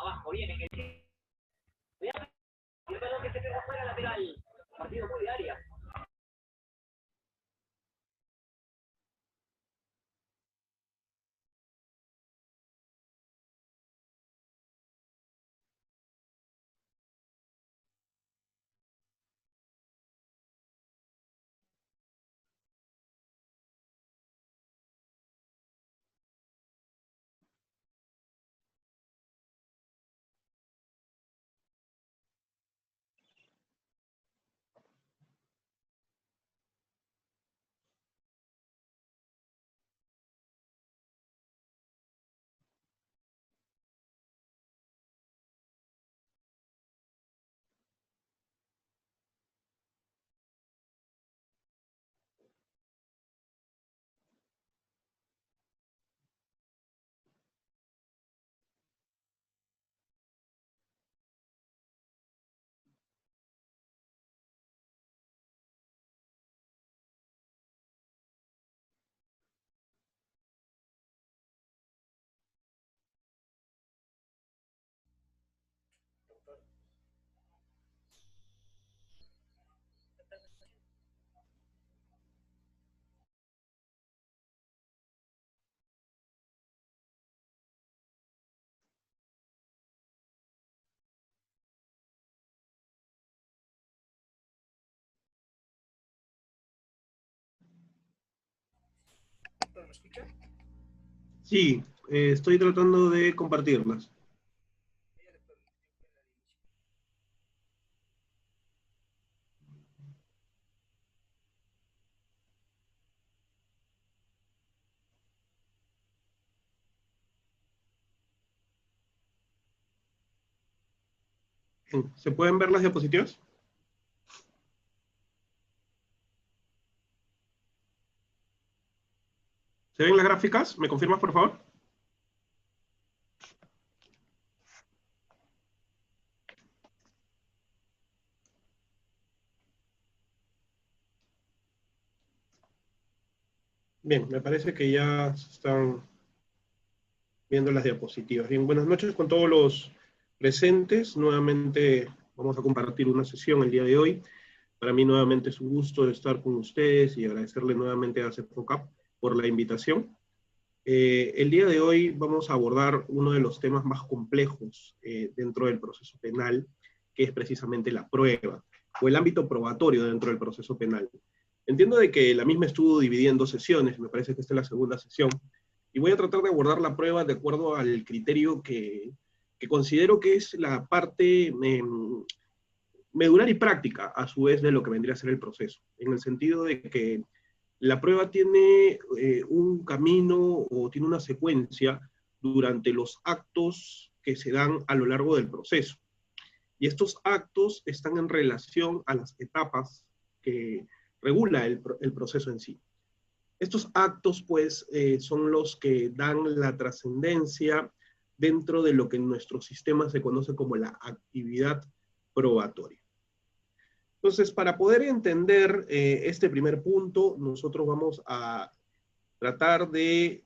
Abajo viene que y el balón que se queda fuera lateral. Partido muy de área. ¿Me escucha? Sí, estoy tratando de compartirlas. ¿Se pueden ver las diapositivas? ¿Se ven las gráficas? ¿Me confirmas, por favor? Bien, me parece que ya se están viendo las diapositivas. Bien, buenas noches con todos los presentes. Nuevamente vamos a compartir una sesión el día de hoy. Para mí nuevamente es un gusto estar con ustedes y agradecerle nuevamente a CEFOCAP por la invitación. El día de hoy vamos a abordar uno de los temas más complejos dentro del proceso penal, que es precisamente la prueba, o el ámbito probatorio dentro del proceso penal. Entiendo de que la misma estuvo dividida en dos sesiones, me parece que esta es la segunda sesión, y voy a tratar de abordar la prueba de acuerdo al criterio que considero que es la parte medular y práctica, a su vez, de lo que vendría a ser el proceso, en el sentido de que la prueba tiene un camino o tiene una secuencia durante los actos que se dan a lo largo del proceso. Y estos actos están en relación a las etapas que regula el proceso en sí. Estos actos, pues, son los que dan la trascendencia dentro de lo que en nuestro sistema se conoce como la actividad probatoria. Entonces, para poder entender este primer punto, nosotros vamos a tratar de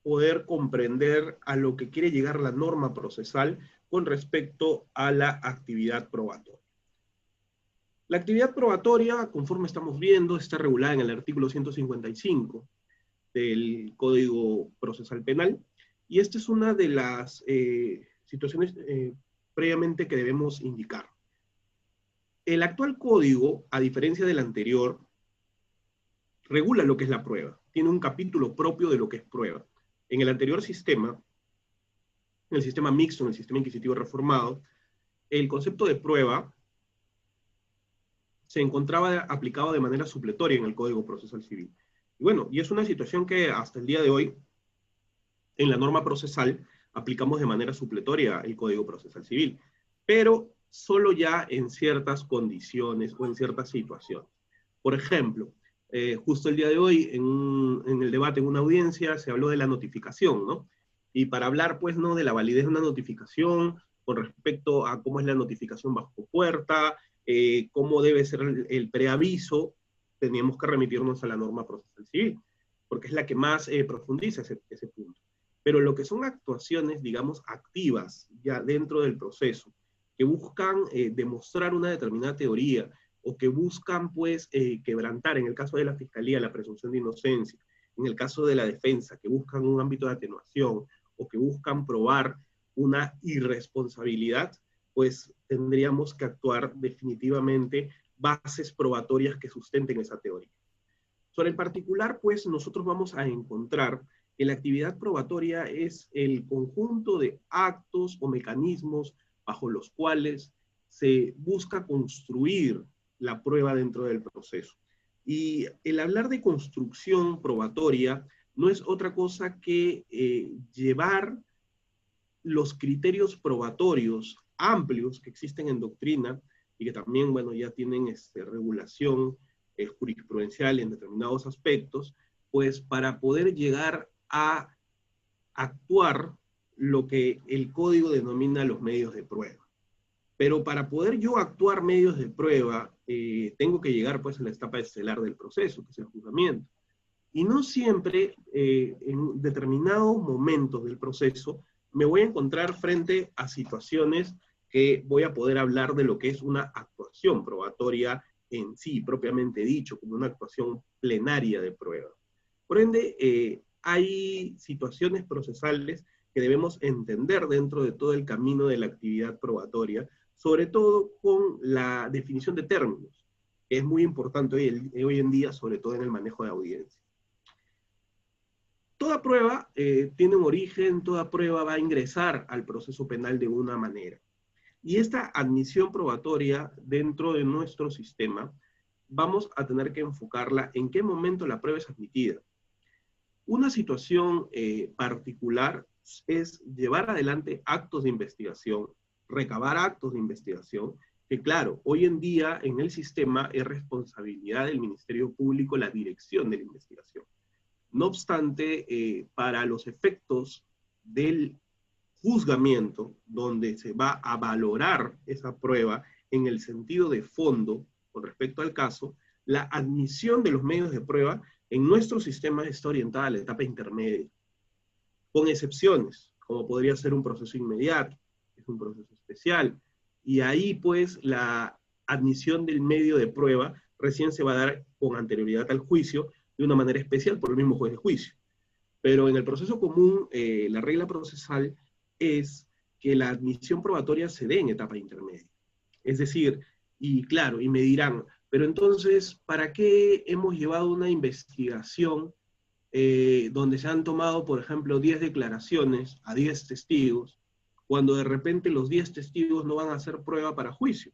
poder comprender a lo que quiere llegar la norma procesal con respecto a la actividad probatoria. La actividad probatoria, conforme estamos viendo, está regulada en el artículo 155 del Código Procesal Penal, y esta es una de las situaciones previamente que debemos indicar. El actual código, a diferencia del anterior, regula lo que es la prueba. Tiene un capítulo propio de lo que es prueba. En el anterior sistema, en el sistema mixto, en el sistema inquisitivo reformado, el concepto de prueba se encontraba aplicado de manera supletoria en el Código Procesal Civil. Y bueno, y es una situación que hasta el día de hoy, en la norma procesal, aplicamos de manera supletoria el Código Procesal Civil, pero solo ya en ciertas condiciones o en ciertas situaciones. Por ejemplo, justo el día de hoy, en el debate en una audiencia, se habló de la notificación, ¿no? Y para hablar, pues, ¿no?, de la validez de una notificación, con respecto a cómo es la notificación bajo puerta, cómo debe ser el preaviso, teníamos que remitirnos a la norma procesal civil, porque es la que más profundiza ese punto. Pero lo que son actuaciones, digamos, activas ya dentro del proceso, que buscan demostrar una determinada teoría, o que buscan, pues, quebrantar, en el caso de la Fiscalía, la presunción de inocencia, en el caso de la defensa, que buscan un ámbito de atenuación, o que buscan probar una irresponsabilidad, pues tendríamos que actuar definitivamente bases probatorias que sustenten esa teoría. Sobre el particular, pues nosotros vamos a encontrar que la actividad probatoria es el conjunto de actos o mecanismos bajo los cuales se busca construir la prueba dentro del proceso. Y el hablar de construcción probatoria no es otra cosa que llevar los criterios probatorios amplios que existen en doctrina y que también, bueno, ya tienen regulación jurisprudencial en determinados aspectos, pues para poder llegar a actuar lo que el código denomina los medios de prueba. Pero para poder yo actuar medios de prueba, tengo que llegar pues a la etapa estelar del proceso, que es el juzgamiento. Y no siempre, en determinados momentos del proceso, me voy a encontrar frente a situaciones que voy a poder hablar de lo que es una actuación probatoria en sí, propiamente dicho, como una actuación plenaria de prueba. Por ende, hay situaciones procesales que debemos entender dentro de todo el camino de la actividad probatoria, sobre todo con la definición de términos, que es muy importante hoy en día, sobre todo en el manejo de audiencia. Toda prueba tiene un origen, toda prueba va a ingresar al proceso penal de una manera. Y esta admisión probatoria dentro de nuestro sistema, vamos a tener que enfocarla en qué momento la prueba es admitida. Una situación particular es llevar adelante actos de investigación, recabar actos de investigación, que claro, hoy en día en el sistema es responsabilidad del Ministerio Público la dirección de la investigación. No obstante, para los efectos del juzgamiento, donde se va a valorar esa prueba en el sentido de fondo con respecto al caso, la admisión de los medios de prueba en nuestro sistema está orientada a la etapa intermedia, con excepciones, como podría ser un proceso inmediato, es un proceso especial, y ahí pues la admisión del medio de prueba recién se va a dar con anterioridad al juicio, de una manera especial por el mismo juez de juicio. Pero en el proceso común, la regla procesal es que la admisión probatoria se dé en etapa intermedia. Es decir, y claro, y me dirán, pero entonces, ¿para qué hemos llevado una investigación donde se han tomado, por ejemplo, 10 declaraciones a 10 testigos, cuando de repente los 10 testigos no van a hacer prueba para juicio?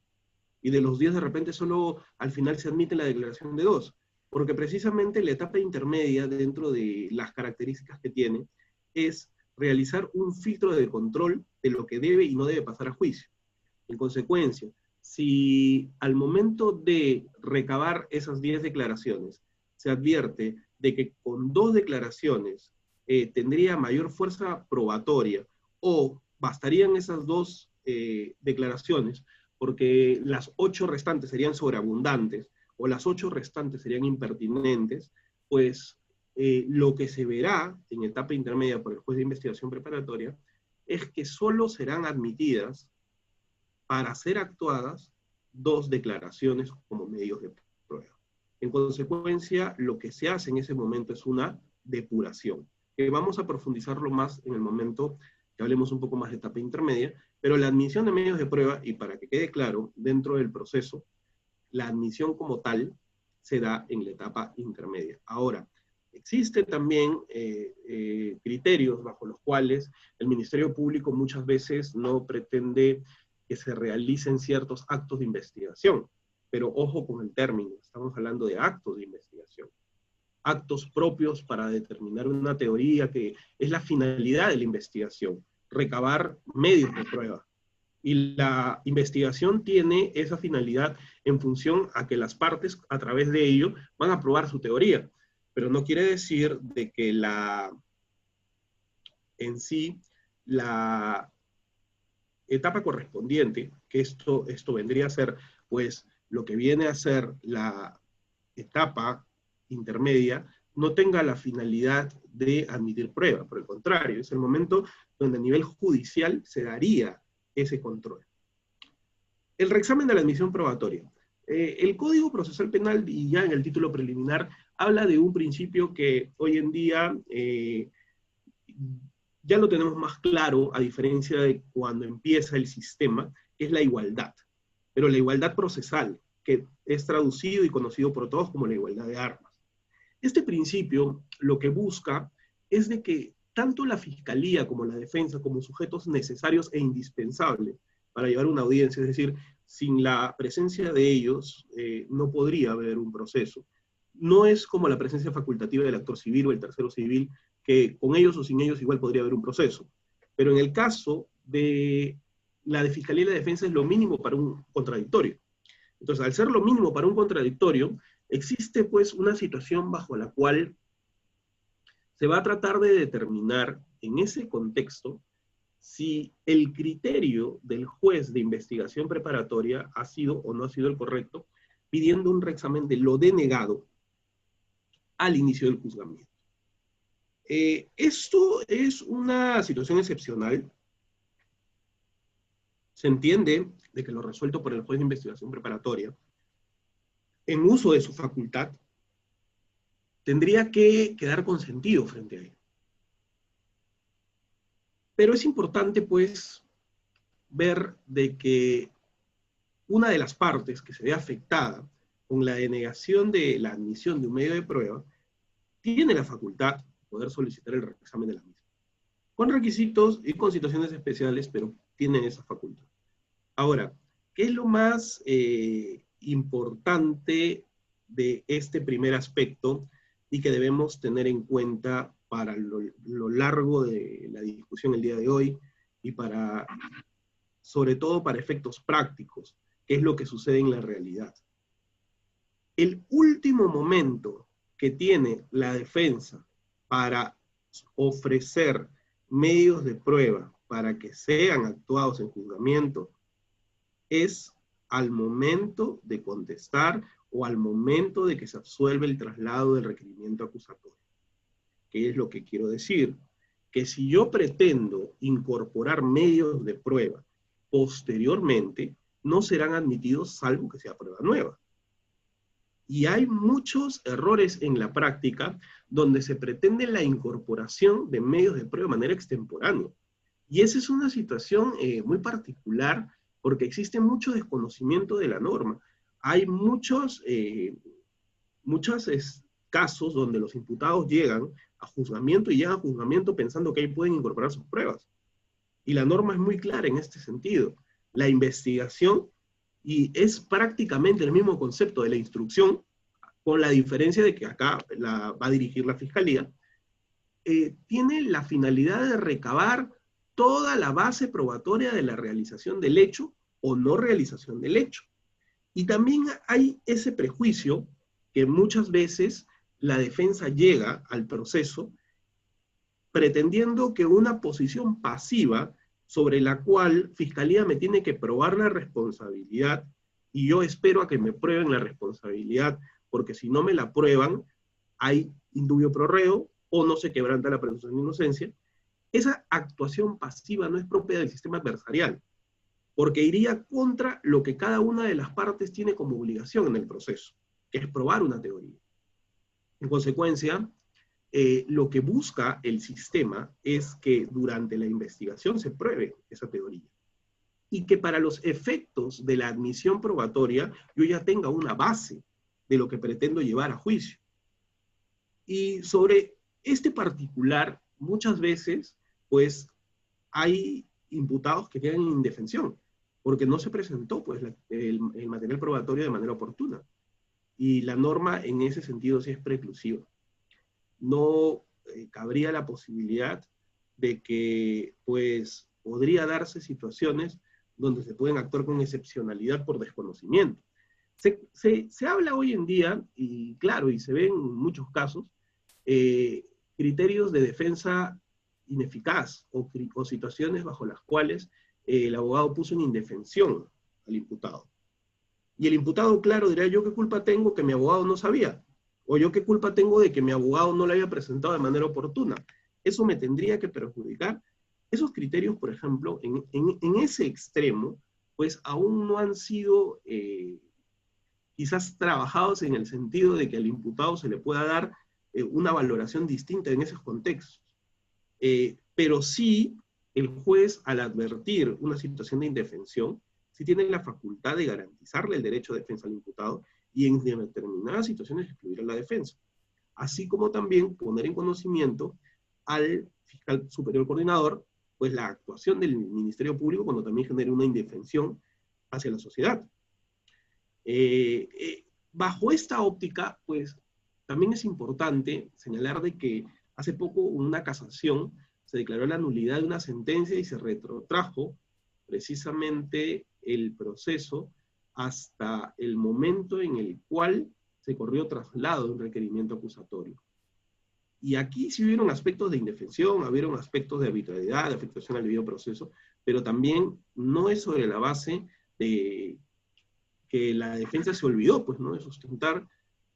Y de los 10 de repente solo al final se admite la declaración de 2. Porque precisamente la etapa intermedia, dentro de las características que tiene, es realizar un filtro de control de lo que debe y no debe pasar a juicio. En consecuencia, si al momento de recabar esas 10 declaraciones se advierte de que con 2 declaraciones tendría mayor fuerza probatoria, o bastarían esas 2 declaraciones, porque las 8 restantes serían sobreabundantes, o las 8 restantes serían impertinentes, pues lo que se verá en etapa intermedia por el juez de investigación preparatoria es que solo serán admitidas para ser actuadas 2 declaraciones como medios de prueba. En consecuencia, lo que se hace en ese momento es una depuración, que vamos a profundizarlo más en el momento que hablemos un poco más de etapa intermedia, pero la admisión de medios de prueba, y para que quede claro, dentro del proceso, la admisión como tal se da en la etapa intermedia. Ahora, existen también criterios bajo los cuales el Ministerio Público muchas veces no pretende que se realicen ciertos actos de investigación, pero ojo con el término, estamos hablando de actos de investigación, actos propios para determinar una teoría que es la finalidad de la investigación, recabar medios de prueba. Y la investigación tiene esa finalidad en función a que las partes, a través de ello, van a probar su teoría. Pero no quiere decir de que en sí, la etapa correspondiente, que esto vendría a ser, pues, lo que viene a ser la etapa intermedia, no tenga la finalidad de admitir prueba. Por el contrario, es el momento donde a nivel judicial se daría ese control. El reexamen de la admisión probatoria. El Código Procesal Penal, y ya en el título preliminar, habla de un principio que hoy en día ya lo tenemos más claro, a diferencia de cuando empieza el sistema, que es la igualdad. Pero la igualdad procesal, que es traducido y conocido por todos como la igualdad de armas. Este principio lo que busca es de que tanto la Fiscalía como la Defensa, como sujetos necesarios e indispensables para llevar una audiencia, es decir, sin la presencia de ellos no podría haber un proceso. No es como la presencia facultativa del actor civil o el tercero civil, que con ellos o sin ellos igual podría haber un proceso. Pero en el caso de la de Fiscalía y la Defensa es lo mínimo para un contradictorio. Entonces, al ser lo mínimo para un contradictorio, existe pues una situación bajo la cual se va a tratar de determinar en ese contexto si el criterio del juez de investigación preparatoria ha sido o no ha sido el correcto, pidiendo un reexamen de lo denegado al inicio del juzgamiento. Esto es una situación excepcional. Se entiende de que lo resuelto por el juez de investigación preparatoria, en uso de su facultad, tendría que quedar consentido frente a él. Pero es importante, pues, ver de que una de las partes que se ve afectada con la denegación de la admisión de un medio de prueba tiene la facultad de poder solicitar el reexamen de la misma, con requisitos y con situaciones especiales, pero tiene esa facultad. Ahora, ¿qué es lo más importante de este primer aspecto y que debemos tener en cuenta para lo largo de la discusión el día de hoy y para, sobre todo para efectos prácticos, qué es lo que sucede en la realidad? El último momento que tiene la defensa para ofrecer medios de prueba para que sean actuados en juzgamiento es al momento de contestar o al momento de que se absuelve el traslado del requerimiento acusatorio. ¿Qué es lo que quiero decir? Que si yo pretendo incorporar medios de prueba posteriormente, no serán admitidos salvo que sea prueba nueva. Y hay muchos errores en la práctica donde se pretende la incorporación de medios de prueba de manera extemporánea. Y esa es una situación muy particular porque existe mucho desconocimiento de la norma. Hay muchos casos donde los imputados llegan a juzgamiento y llegan a juzgamiento pensando que ahí pueden incorporar sus pruebas. Y la norma es muy clara en este sentido. La investigación, y es prácticamente el mismo concepto de la instrucción, con la diferencia de que acá va a dirigir la Fiscalía, tiene la finalidad de recabar toda la base probatoria de la realización del hecho o no realización del hecho. Y también hay ese prejuicio que muchas veces la defensa llega al proceso pretendiendo que una posición pasiva sobre la cual Fiscalía me tiene que probar la responsabilidad y yo espero a que me prueben la responsabilidad, porque si no me la prueban, hay indubio pro reo o no se quebranta la presunción de inocencia. Esa actuación pasiva no es propia del sistema adversarial, porque iría contra lo que cada una de las partes tiene como obligación en el proceso, que es probar una teoría. En consecuencia, lo que busca el sistema es que durante la investigación se pruebe esa teoría. Y que para los efectos de la admisión probatoria yo ya tenga una base de lo que pretendo llevar a juicio. Y sobre este particular, muchas veces, pues, hay imputados que quedan en indefensión, porque no se presentó pues, el material probatorio de manera oportuna. Y la norma en ese sentido sí es preclusiva. No cabría la posibilidad de que pues, podría darse situaciones donde se pueden actuar con excepcionalidad por desconocimiento. Se habla hoy en día, y claro, y se ve en muchos casos, criterios de defensa ineficaz o situaciones bajo las cuales el abogado puso en indefensión al imputado. Y el imputado, claro, dirá, ¿yo qué culpa tengo que mi abogado no sabía? O yo qué culpa tengo de que mi abogado no lo haya presentado de manera oportuna. Eso me tendría que perjudicar. Esos criterios, por ejemplo, en ese extremo, pues aún no han sido quizás trabajados en el sentido de que al imputado se le pueda dar una valoración distinta en esos contextos. Pero sí, el juez, al advertir una situación de indefensión, sí tiene la facultad de garantizarle el derecho de defensa al imputado y en determinadas situaciones excluir a la defensa. Así como también poner en conocimiento al fiscal superior coordinador, pues la actuación del Ministerio Público cuando también genere una indefensión hacia la sociedad. Bajo esta óptica, pues también es importante señalar de que hace poco una casación se declaró la nulidad de una sentencia y se retrotrajo precisamente el proceso hasta el momento en el cual se corrió traslado de un requerimiento acusatorio. Y aquí sí hubieron aspectos de indefensión, hubieron aspectos de arbitrariedad, de afectación al debido proceso, pero también no es sobre la base de que la defensa se olvidó, pues, ¿no?, de sustentar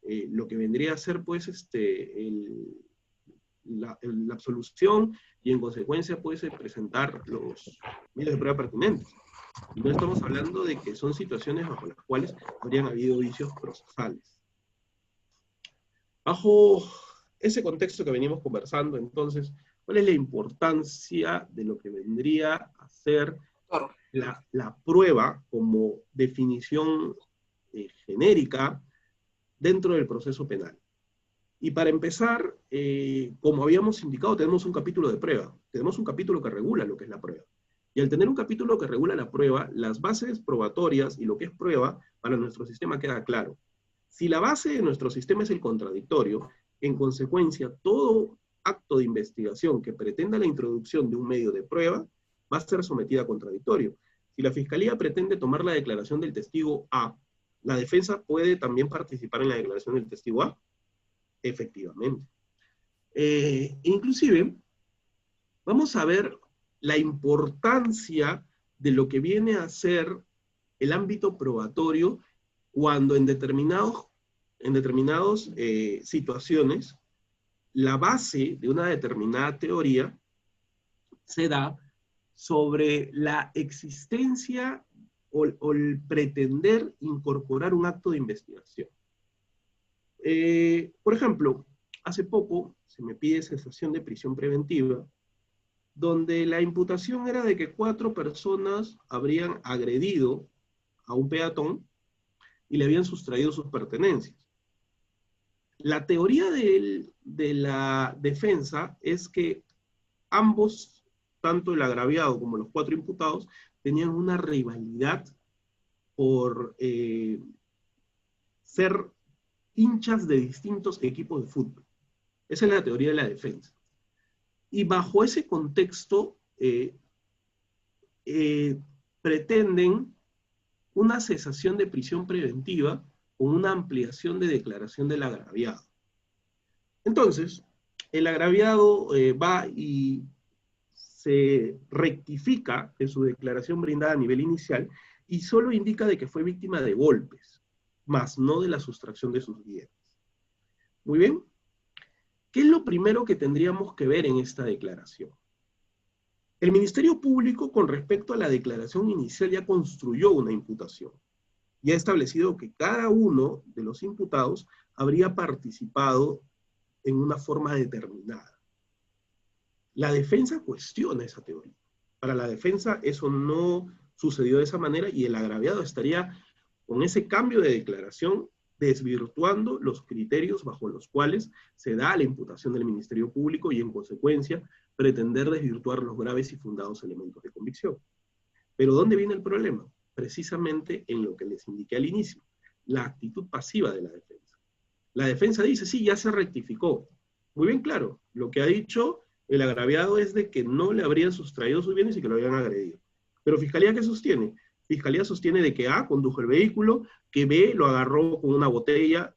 lo que vendría a ser, pues, la absolución y en consecuencia, pues, presentar los medios de prueba pertinentes. Y no estamos hablando de que son situaciones bajo las cuales habrían habido vicios procesales. Bajo ese contexto que venimos conversando, entonces, ¿cuál es la importancia de lo que vendría a ser la prueba como definición genérica dentro del proceso penal? Y para empezar, como habíamos indicado, tenemos un capítulo de prueba, tenemos un capítulo que regula lo que es la prueba. Y al tener un capítulo que regula la prueba, las bases probatorias y lo que es prueba para nuestro sistema queda claro. Si la base de nuestro sistema es el contradictorio, en consecuencia, todo acto de investigación que pretenda la introducción de un medio de prueba va a ser sometida a contradictorio. Si la Fiscalía pretende tomar la declaración del testigo A, ¿la defensa puede también participar en la declaración del testigo A? Efectivamente. Inclusive, vamos a ver la importancia de lo que viene a ser el ámbito probatorio cuando en determinadas situaciones la base de una determinada teoría se da sobre la existencia o el pretender incorporar un acto de investigación. Por ejemplo, hace poco se me pide cesación de prisión preventiva, donde la imputación era de que 4 personas habrían agredido a un peatón y le habían sustraído sus pertenencias. La teoría de la defensa es que ambos, tanto el agraviado como los 4 imputados, tenían una rivalidad por ser hinchas de distintos equipos de fútbol. Esa es la teoría de la defensa. Y bajo ese contexto pretenden una cesación de prisión preventiva con una ampliación de declaración del agraviado. Entonces, el agraviado va y se rectifica en su declaración brindada a nivel inicial y solo indica de que fue víctima de golpes, más no de la sustracción de sus bienes. Muy bien. ¿Qué es lo primero que tendríamos que ver en esta declaración? El Ministerio Público, con respecto a la declaración inicial, ya construyó una imputación. Ya ha establecido que cada uno de los imputados habría participado en una forma determinada. La defensa cuestiona esa teoría. Para la defensa eso no sucedió de esa manera y el agraviado estaría con ese cambio de declaración desvirtuando los criterios bajo los cuales se da la imputación del Ministerio Público y en consecuencia pretender desvirtuar los graves y fundados elementos de convicción. Pero ¿dónde viene el problema? Precisamente en lo que les indiqué al inicio, la actitud pasiva de la defensa. La defensa dice, sí, ya se rectificó. Muy bien claro, lo que ha dicho el agraviado es de que no le habrían sustraído sus bienes y que lo habían agredido. Pero ¿Fiscalía qué sostiene? Fiscalía sostiene de que A condujo el vehículo, que B lo agarró con una botella,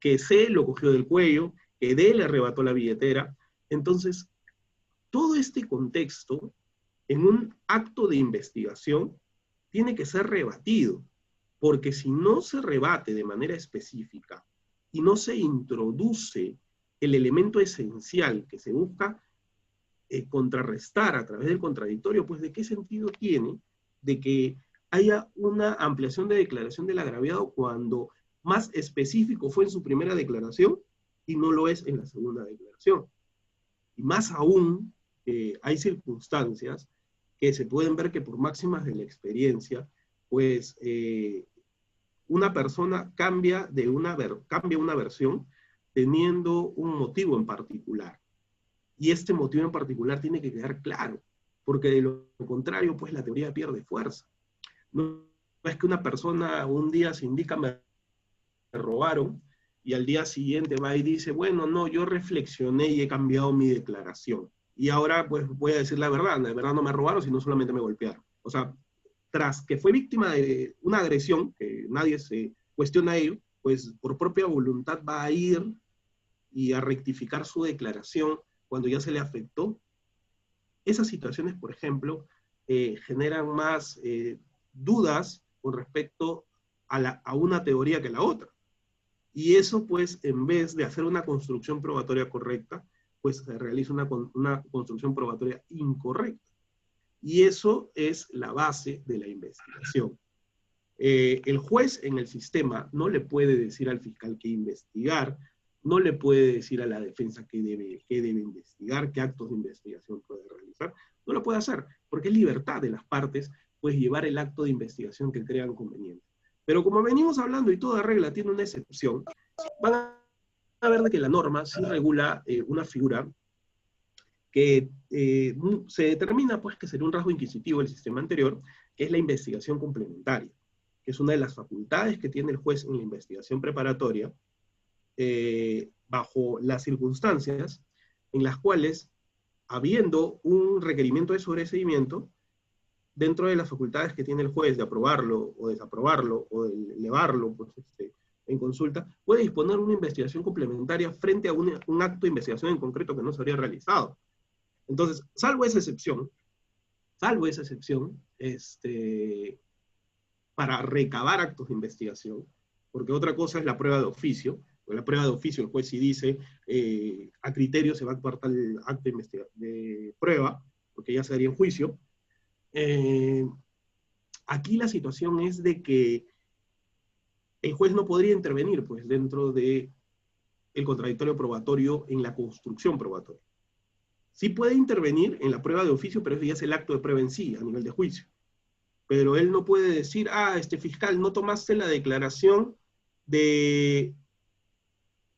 que C lo cogió del cuello, que D le arrebató la billetera. Entonces, todo este contexto en un acto de investigación tiene que ser rebatido, porque si no se rebate de manera específica y no se introduce el elemento esencial que se busca contrarrestar a través del contradictorio, pues ¿de qué sentido tiene de que haya una ampliación de declaración del agraviado cuando más específico fue en su primera declaración y no lo es en la segunda declaración? Y más aún, hay circunstancias que se pueden ver que por máximas de la experiencia, pues una persona cambia una versión teniendo un motivo en particular. Y este motivo en particular tiene que quedar claro, porque de lo contrario, pues la teoría pierde fuerza. No es que una persona un día se indica, me robaron, y al día siguiente va y dice, bueno, no, yo reflexioné y he cambiado mi declaración. Y ahora pues voy a decir la verdad no me robaron, sino solamente me golpearon. O sea, tras que fue víctima de una agresión, que nadie se cuestiona ello, pues por propia voluntad va a ir y a rectificar su declaración cuando ya se le afectó. Esas situaciones, por ejemplo, generan más dudas con respecto a una teoría que la otra. Y eso, pues, en vez de hacer una construcción probatoria correcta, pues se realiza una construcción probatoria incorrecta. Y eso es la base de la investigación. El juez en el sistema no le puede decir al fiscal qué investigar, no le puede decir a la defensa qué debe investigar, qué actos de investigación puede realizar. No lo puede hacer, porque es libertad de las partes, pues, llevar el acto de investigación que crean conveniente. Pero como venimos hablando y toda regla tiene una excepción, van a ver de que la norma sí regula una figura que se determina, pues, que sería un rasgo inquisitivo del sistema anterior, que es la investigación complementaria, que es una de las facultades que tiene el juez en la investigación preparatoria, bajo las circunstancias en las cuales, habiendo un requerimiento de sobreseimiento, dentro de las facultades que tiene el juez de aprobarlo o desaprobarlo o de elevarlo, pues, en consulta, puede disponer una investigación complementaria frente a un acto de investigación en concreto que no se habría realizado. Entonces, salvo esa excepción, para recabar actos de investigación, porque otra cosa es la prueba de oficio, porque la prueba de oficio el juez sí dice, a criterio se va a actuar tal acto de prueba, porque ya se daría en juicio. Aquí la situación es de que el juez no podría intervenir, pues, dentro de el contradictorio probatorio en la construcción probatoria. Sí puede intervenir en la prueba de oficio, pero eso ya es el acto de prueba en sí, a nivel de juicio. Pero él no puede decir, fiscal, no tomaste la declaración de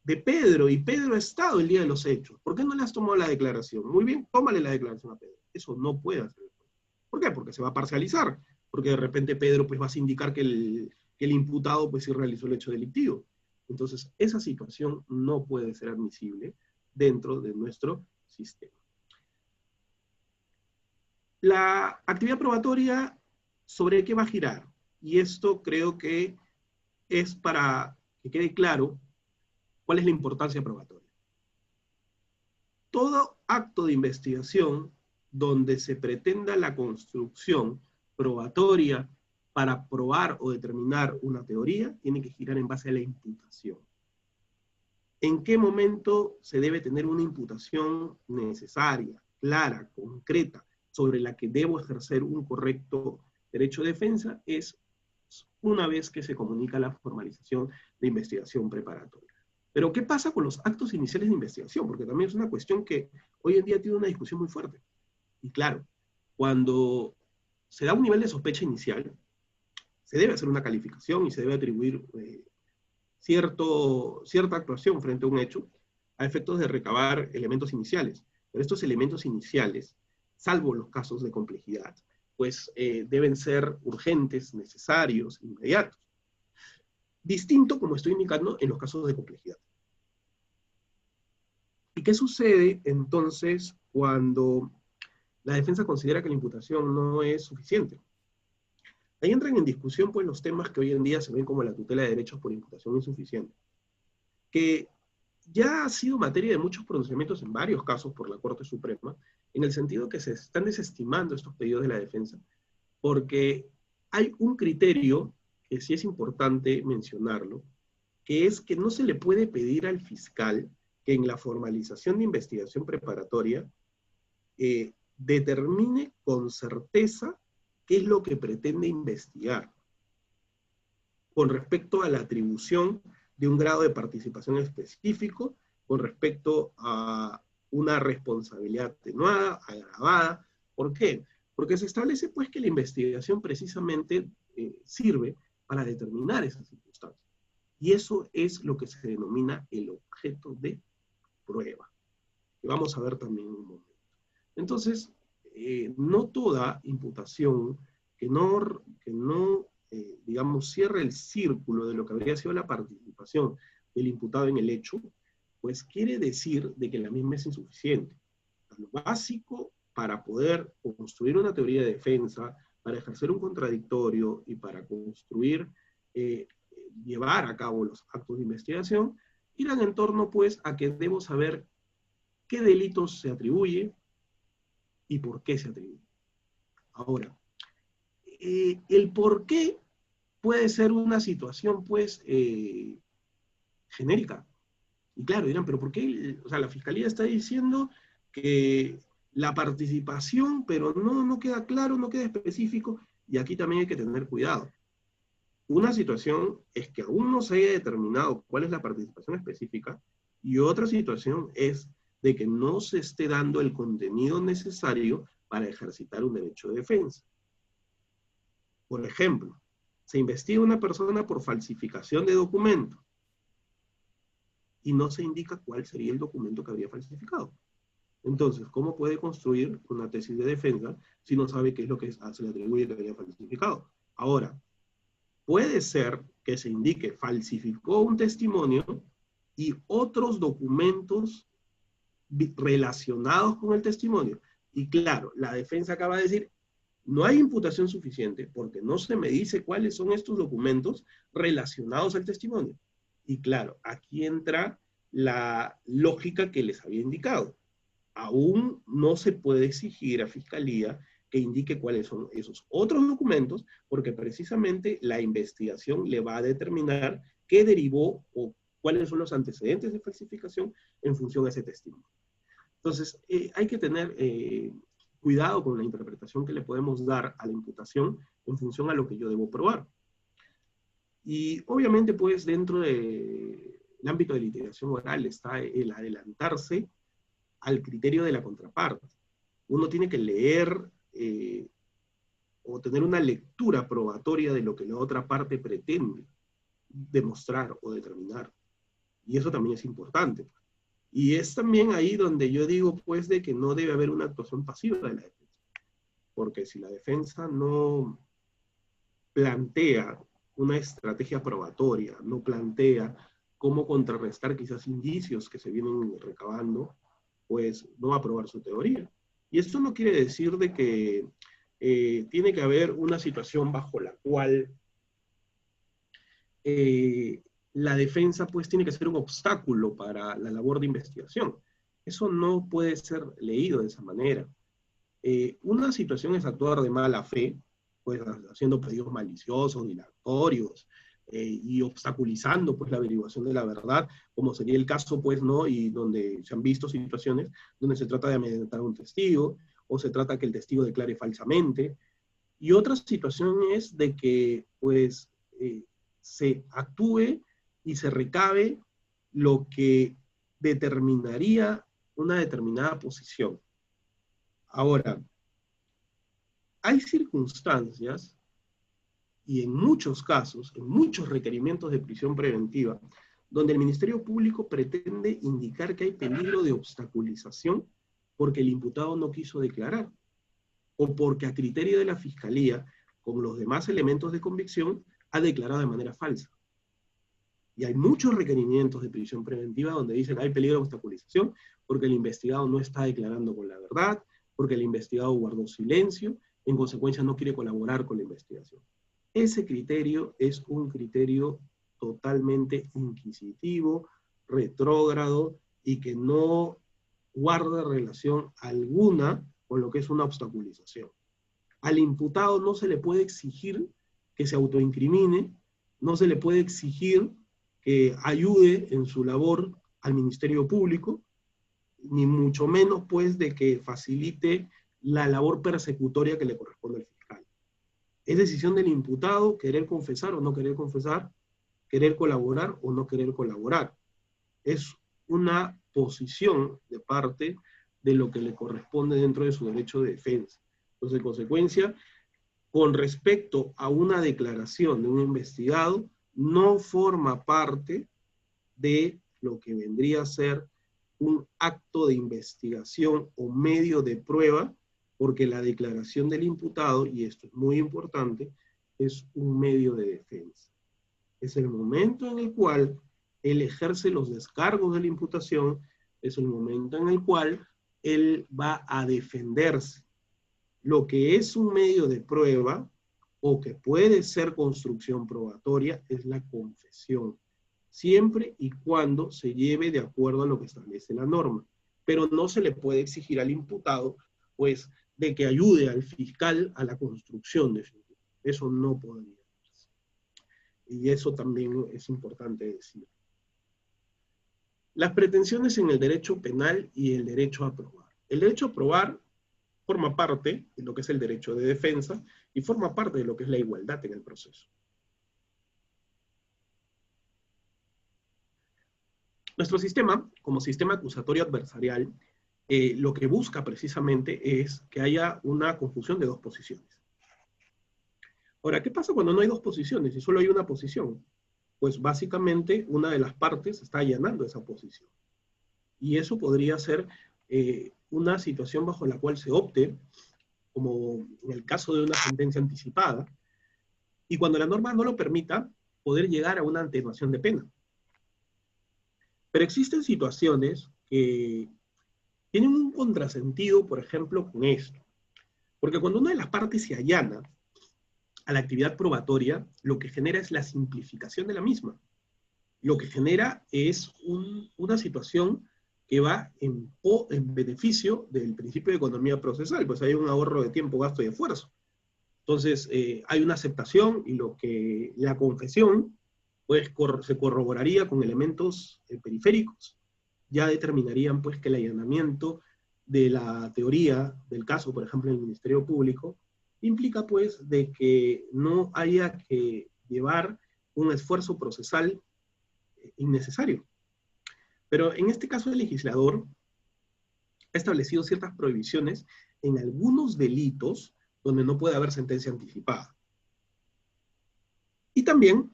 Pedro, y Pedro ha estado el día de los hechos. ¿Por qué no le has tomado la declaración? Muy bien, tómale la declaración a Pedro. Eso no puede hacer. ¿Por qué? Porque se va a parcializar. Porque de repente Pedro, pues, va a indicar que el imputado, pues, sí realizó el hecho delictivo. Entonces, esa situación no puede ser admisible dentro de nuestro sistema. La actividad probatoria, ¿sobre qué va a girar? Y esto creo que es para que quede claro cuál es la importancia probatoria. Todo acto de investigación donde se pretenda la construcción probatoria para probar o determinar una teoría, tiene que girar en base a la imputación. ¿En qué momento se debe tener una imputación necesaria, clara, concreta, sobre la que debo ejercer un correcto derecho de defensa? Es una vez que se comunica la formalización de investigación preparatoria. Pero ¿qué pasa con los actos iniciales de investigación? Porque también es una cuestión que hoy en día tiene una discusión muy fuerte. Y claro, cuando se da un nivel de sospecha inicial, se debe hacer una calificación y se debe atribuir cierta actuación frente a un hecho a efectos de recabar elementos iniciales. Pero estos elementos iniciales, salvo los casos de complejidad, pues deben ser urgentes, necesarios, inmediatos. Distinto, como estoy indicando, en los casos de complejidad. ¿Y qué sucede entonces cuando la defensa considera que la imputación no es suficiente? Ahí entran en discusión, pues, los temas que hoy en día se ven como la tutela de derechos por imputación insuficiente, que ya ha sido materia de muchos pronunciamientos en varios casos por la Corte Suprema, en el sentido que se están desestimando estos pedidos de la defensa, porque hay un criterio que sí es importante mencionarlo, que es que no se le puede pedir al fiscal que en la formalización de investigación preparatoria determine con certeza qué es lo que pretende investigar con respecto a la atribución de un grado de participación específico, con respecto a una responsabilidad atenuada, agravada. ¿Por qué? Porque se establece pues que la investigación precisamente sirve para determinar esas circunstancias. Y eso es lo que se denomina el objeto de prueba, que vamos a ver también en un momento. Entonces, no toda imputación que no digamos, cierre el círculo de lo que habría sido la participación del imputado en el hecho, pues quiere decir de que la misma es insuficiente. Lo básico para poder construir una teoría de defensa, para ejercer un contradictorio y para construir, llevar a cabo los actos de investigación, giran en torno pues a que debo saber qué delitos se atribuye y por qué se atribuye. Ahora, el por qué puede ser una situación pues genérica. Y claro, dirán, pero ¿por qué? O sea, la Fiscalía está diciendo que la participación, pero no queda claro, no queda específico, y aquí también hay que tener cuidado. Una situación es que aún no se haya determinado cuál es la participación específica, y otra situación es de que no se esté dando el contenido necesario para ejercitar un derecho de defensa. Por ejemplo, se investiga a una persona por falsificación de documento y no se indica cuál sería el documento que habría falsificado. Entonces, ¿cómo puede construir una tesis de defensa si no sabe qué es lo que se le atribuye que habría falsificado? Ahora, puede ser que se indique falsificó un testimonio y otros documentos relacionados con el testimonio. Y claro, la defensa acaba de decir, no hay imputación suficiente porque no se me dice cuáles son estos documentos relacionados al testimonio. Y claro, aquí entra la lógica que les había indicado. Aún no se puede exigir a Fiscalía que indique cuáles son esos otros documentos, porque precisamente la investigación le va a determinar qué derivó o cuáles son los antecedentes de falsificación en función a ese testimonio. Entonces, hay que tener cuidado con la interpretación que le podemos dar a la imputación en función a lo que yo debo probar. Y obviamente, pues, dentro del ámbito de litigación oral está el adelantarse al criterio de la contraparte. Uno tiene que leer o tener una lectura probatoria de lo que la otra parte pretende demostrar o determinar. Y eso también es importante. Y es también ahí donde yo digo, pues, de que no debe haber una actuación pasiva de la defensa. Porque si la defensa no plantea una estrategia probatoria, no plantea cómo contrarrestar quizás indicios que se vienen recabando, pues no va a probar su teoría. Y esto no quiere decir de que tiene que haber una situación bajo la cual la defensa pues tiene que ser un obstáculo para la labor de investigación. Eso no puede ser leído de esa manera. Una situación es actuar de mala fe, pues haciendo pedidos maliciosos, dilatorios, y obstaculizando pues la averiguación de la verdad, como sería el caso pues, ¿no? Y donde se han visto situaciones donde se trata de amedrentar a un testigo, o se trata que el testigo declare falsamente, y otra situación es de que pues se actúe y se recabe lo que determinaría una determinada posición. Ahora, hay circunstancias y en muchos casos, en muchos requerimientos de prisión preventiva, donde el Ministerio Público pretende indicar que hay peligro de obstaculización porque el imputado no quiso declarar, o porque a criterio de la Fiscalía, con los demás elementos de convicción, ha declarado de manera falsa. Y hay muchos requerimientos de prisión preventiva donde dicen hay peligro de obstaculización porque el investigado no está declarando con la verdad, porque el investigado guardó silencio, en consecuencia no quiere colaborar con la investigación. Ese criterio es un criterio totalmente inquisitivo, retrógrado y que no guarda relación alguna con lo que es una obstaculización. Al imputado no se le puede exigir que se autoincrimine, no se le puede exigir que ayude en su labor al Ministerio Público, ni mucho menos pues de que facilite la labor persecutoria que le corresponde al fiscal. Es decisión del imputado querer confesar o no querer confesar, querer colaborar o no querer colaborar. Es una posición de parte de lo que le corresponde dentro de su derecho de defensa. Entonces, en consecuencia, con respecto a una declaración de un investigado, no forma parte de lo que vendría a ser un acto de investigación o medio de prueba, porque la declaración del imputado, y esto es muy importante, es un medio de defensa. Es el momento en el cual él ejerce los descargos de la imputación, es el momento en el cual él va a defenderse. Lo que es un medio de prueba, o que puede ser construcción probatoria, es la confesión, siempre y cuando se lleve de acuerdo a lo que establece la norma. Pero no se le puede exigir al imputado, pues, de que ayude al fiscal a la construcción de su imputación. Eso no podría hacerse. Y eso también es importante decir. Las pretensiones en el derecho penal y el derecho a probar. El derecho a probar forma parte de lo que es el derecho de defensa y forma parte de lo que es la igualdad en el proceso. Nuestro sistema, como sistema acusatorio adversarial, lo que busca precisamente es que haya una confusión de dos posiciones. Ahora, ¿qué pasa cuando no hay dos posiciones y solo hay una posición? Pues básicamente una de las partes está allanando esa posición. Y eso podría ser una situación bajo la cual se opte, como en el caso de una sentencia anticipada, y cuando la norma no lo permita, poder llegar a una atenuación de pena. Pero existen situaciones que tienen un contrasentido, por ejemplo, con esto. Porque cuando una de las partes se allana a la actividad probatoria, lo que genera es la simplificación de la misma. Lo que genera es una situación que va en beneficio del principio de economía procesal, pues hay un ahorro de tiempo, gasto y esfuerzo. Entonces, hay una aceptación y lo que la confesión, pues, se corroboraría con elementos periféricos. Ya determinarían, pues, que el allanamiento de la teoría del caso, por ejemplo, en el Ministerio Público, implica, pues, de que no haya que llevar un esfuerzo procesal innecesario. Pero en este caso el legislador ha establecido ciertas prohibiciones en algunos delitos donde no puede haber sentencia anticipada. Y también,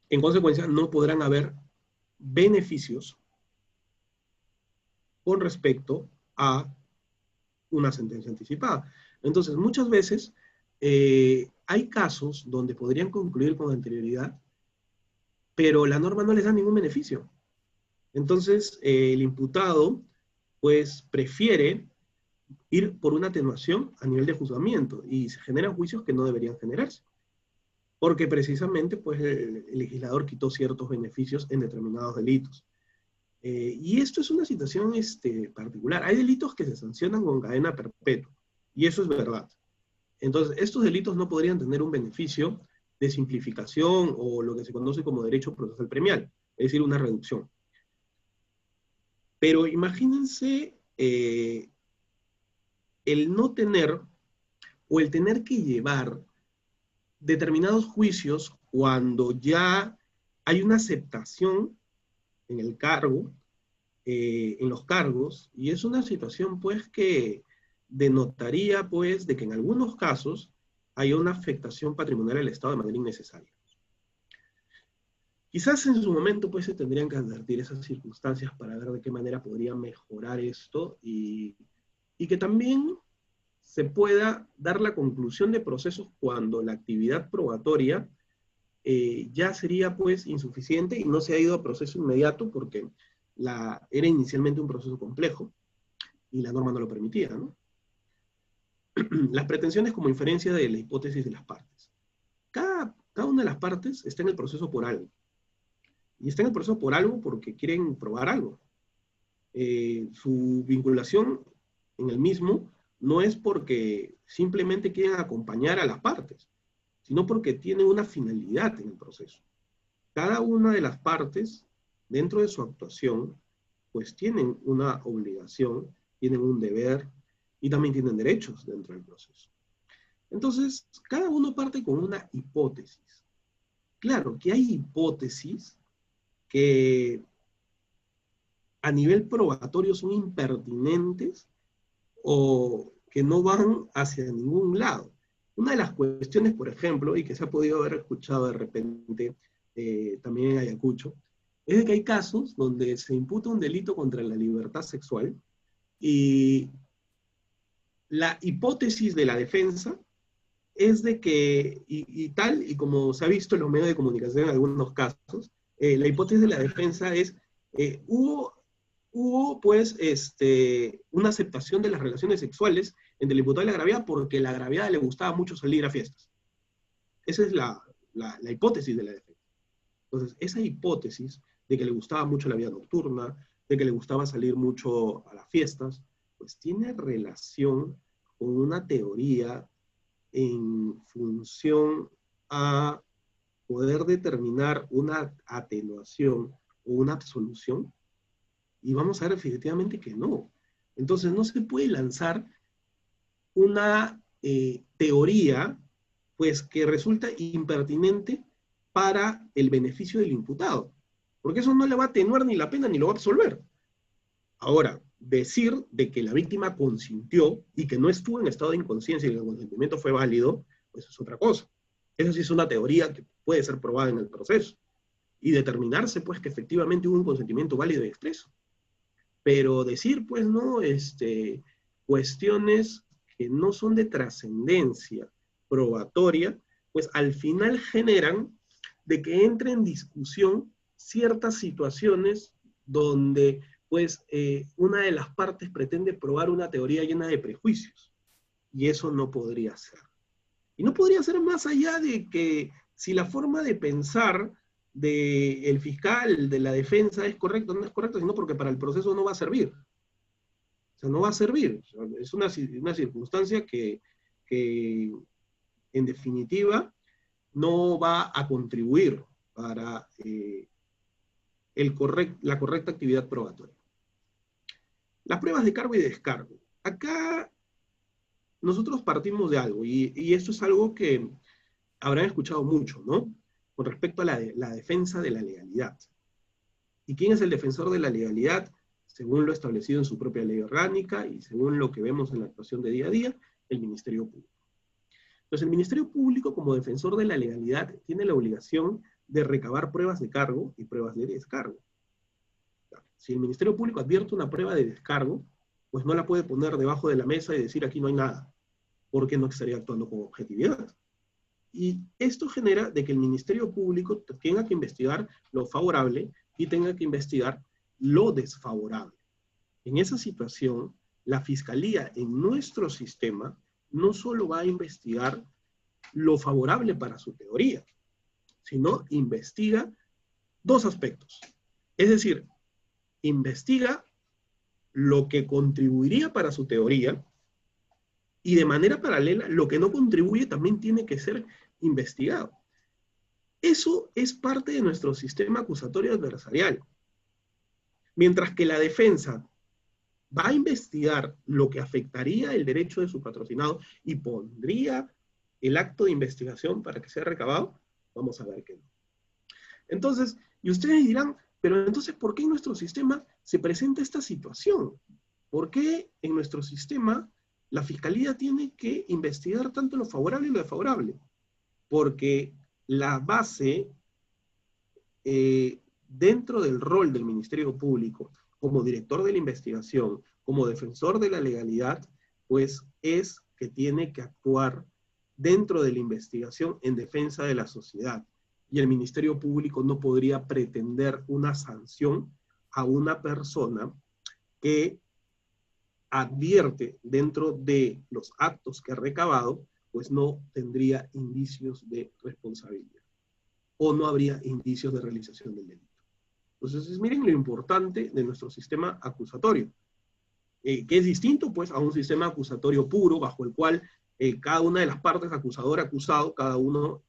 en consecuencia, no podrán haber beneficios con respecto a una sentencia anticipada. Entonces, muchas veces hay casos donde podrían concluir con anterioridad, pero la norma no les da ningún beneficio. Entonces, el imputado, pues, prefiere ir por una atenuación a nivel de juzgamiento y se generan juicios que no deberían generarse. Porque precisamente, pues, el legislador quitó ciertos beneficios en determinados delitos. Y esto es una situación particular. Hay delitos que se sancionan con cadena perpetua, y eso es verdad. Entonces, estos delitos no podrían tener un beneficio de simplificación o lo que se conoce como derecho procesal premial, es decir, una reducción. Pero imagínense el no tener o el tener que llevar determinados juicios cuando ya hay una aceptación en el cargo, en los cargos, y es una situación pues que denotaría pues de que en algunos casos haya una afectación patrimonial al Estado de manera innecesaria. Quizás en su momento pues se tendrían que advertir esas circunstancias para ver de qué manera podría mejorar esto y que también se pueda dar la conclusión de procesos cuando la actividad probatoria ya sería pues insuficiente y no se ha ido a proceso inmediato porque era inicialmente un proceso complejo y la norma no lo permitía, ¿no? Las pretensiones como inferencia de la hipótesis de las partes. Cada una de las partes está en el proceso por algo. y está en el proceso por algo porque quieren probar algo. Su vinculación en el mismo no es porque simplemente quieren acompañar a las partes, sino porque tienen una finalidad en el proceso. Cada una de las partes, dentro de su actuación, pues tienen una obligación, tienen un deber y también tienen derechos dentro del proceso. Entonces, cada uno parte con una hipótesis. Claro que hay hipótesis que a nivel probatorio son impertinentes o que no van hacia ningún lado. Una de las cuestiones, por ejemplo, y que se ha podido haber escuchado de repente también en Ayacucho, es de que hay casos donde se imputa un delito contra la libertad sexual y la hipótesis de la defensa es de que, y tal, y como se ha visto en los medios de comunicación en algunos casos, la hipótesis de la defensa es, hubo pues una aceptación de las relaciones sexuales entre el imputado y la agraviada porque la agraviada le gustaba mucho salir a fiestas. Esa es la hipótesis de la defensa. Entonces, esa hipótesis de que le gustaba mucho la vida nocturna, de que le gustaba salir mucho a las fiestas, pues tiene relación con una teoría en función a poder determinar una atenuación o una absolución, y vamos a ver efectivamente que no. Entonces no se puede lanzar una teoría pues que resulta impertinente para el beneficio del imputado, porque eso no le va a atenuar ni la pena ni lo va a absolver. Ahora, decir de que la víctima consintió y que no estuvo en estado de inconsciencia y que el consentimiento fue válido, pues es otra cosa. Eso sí es una teoría que puede ser probada en el proceso y determinarse pues que efectivamente hubo un consentimiento válido y expreso. Pero decir pues no, cuestiones que no son de trascendencia probatoria, pues al final generan de que entre en discusión ciertas situaciones donde pues una de las partes pretende probar una teoría llena de prejuicios, y eso no podría ser. Y no podría ser más allá de que si la forma de pensar del fiscal, de la defensa, es correcta o no es correcta, sino porque para el proceso no va a servir. O sea, no va a servir. O sea, es una circunstancia que en definitiva no va a contribuir para la correcta actividad probatoria. Las pruebas de cargo y de descargo. Acá nosotros partimos de algo, y esto es algo que habrán escuchado mucho, ¿no? Con respecto a la defensa de la legalidad. ¿Y quién es el defensor de la legalidad? Según lo establecido en su propia ley orgánica y según lo que vemos en la actuación de día a día, el Ministerio Público. Entonces, el Ministerio Público, como defensor de la legalidad, tiene la obligación de recabar pruebas de cargo y pruebas de descargo. Si el Ministerio Público advierte una prueba de descargo, pues no la puede poner debajo de la mesa y decir aquí no hay nada, porque no estaría actuando con objetividad. Y esto genera de que el Ministerio Público tenga que investigar lo favorable y tenga que investigar lo desfavorable. En esa situación, la Fiscalía en nuestro sistema no solo va a investigar lo favorable para su teoría, sino investiga dos aspectos. Es decir, investiga lo que contribuiría para su teoría y de manera paralela lo que no contribuye también tiene que ser investigado. Eso es parte de nuestro sistema acusatorio adversarial. Mientras que la defensa va a investigar lo que afectaría el derecho de su patrocinado y pondría el acto de investigación para que sea recabado, vamos a ver que no. Entonces, y ustedes dirán, pero entonces, ¿por qué en nuestro sistema se presenta esta situación? ¿Por qué en nuestro sistema la Fiscalía tiene que investigar tanto lo favorable y lo desfavorable? Porque la base, dentro del rol del Ministerio Público, como director de la investigación, como defensor de la legalidad, pues es que tiene que actuar dentro de la investigación en defensa de la sociedad. Y el Ministerio Público no podría pretender una sanción a una persona que advierte dentro de los actos que ha recabado, pues no tendría indicios de responsabilidad o no habría indicios de realización del delito. Entonces, miren lo importante de nuestro sistema acusatorio, que es distinto pues a un sistema acusatorio puro, bajo el cual cada una de las partes, acusador, acusado, cada uno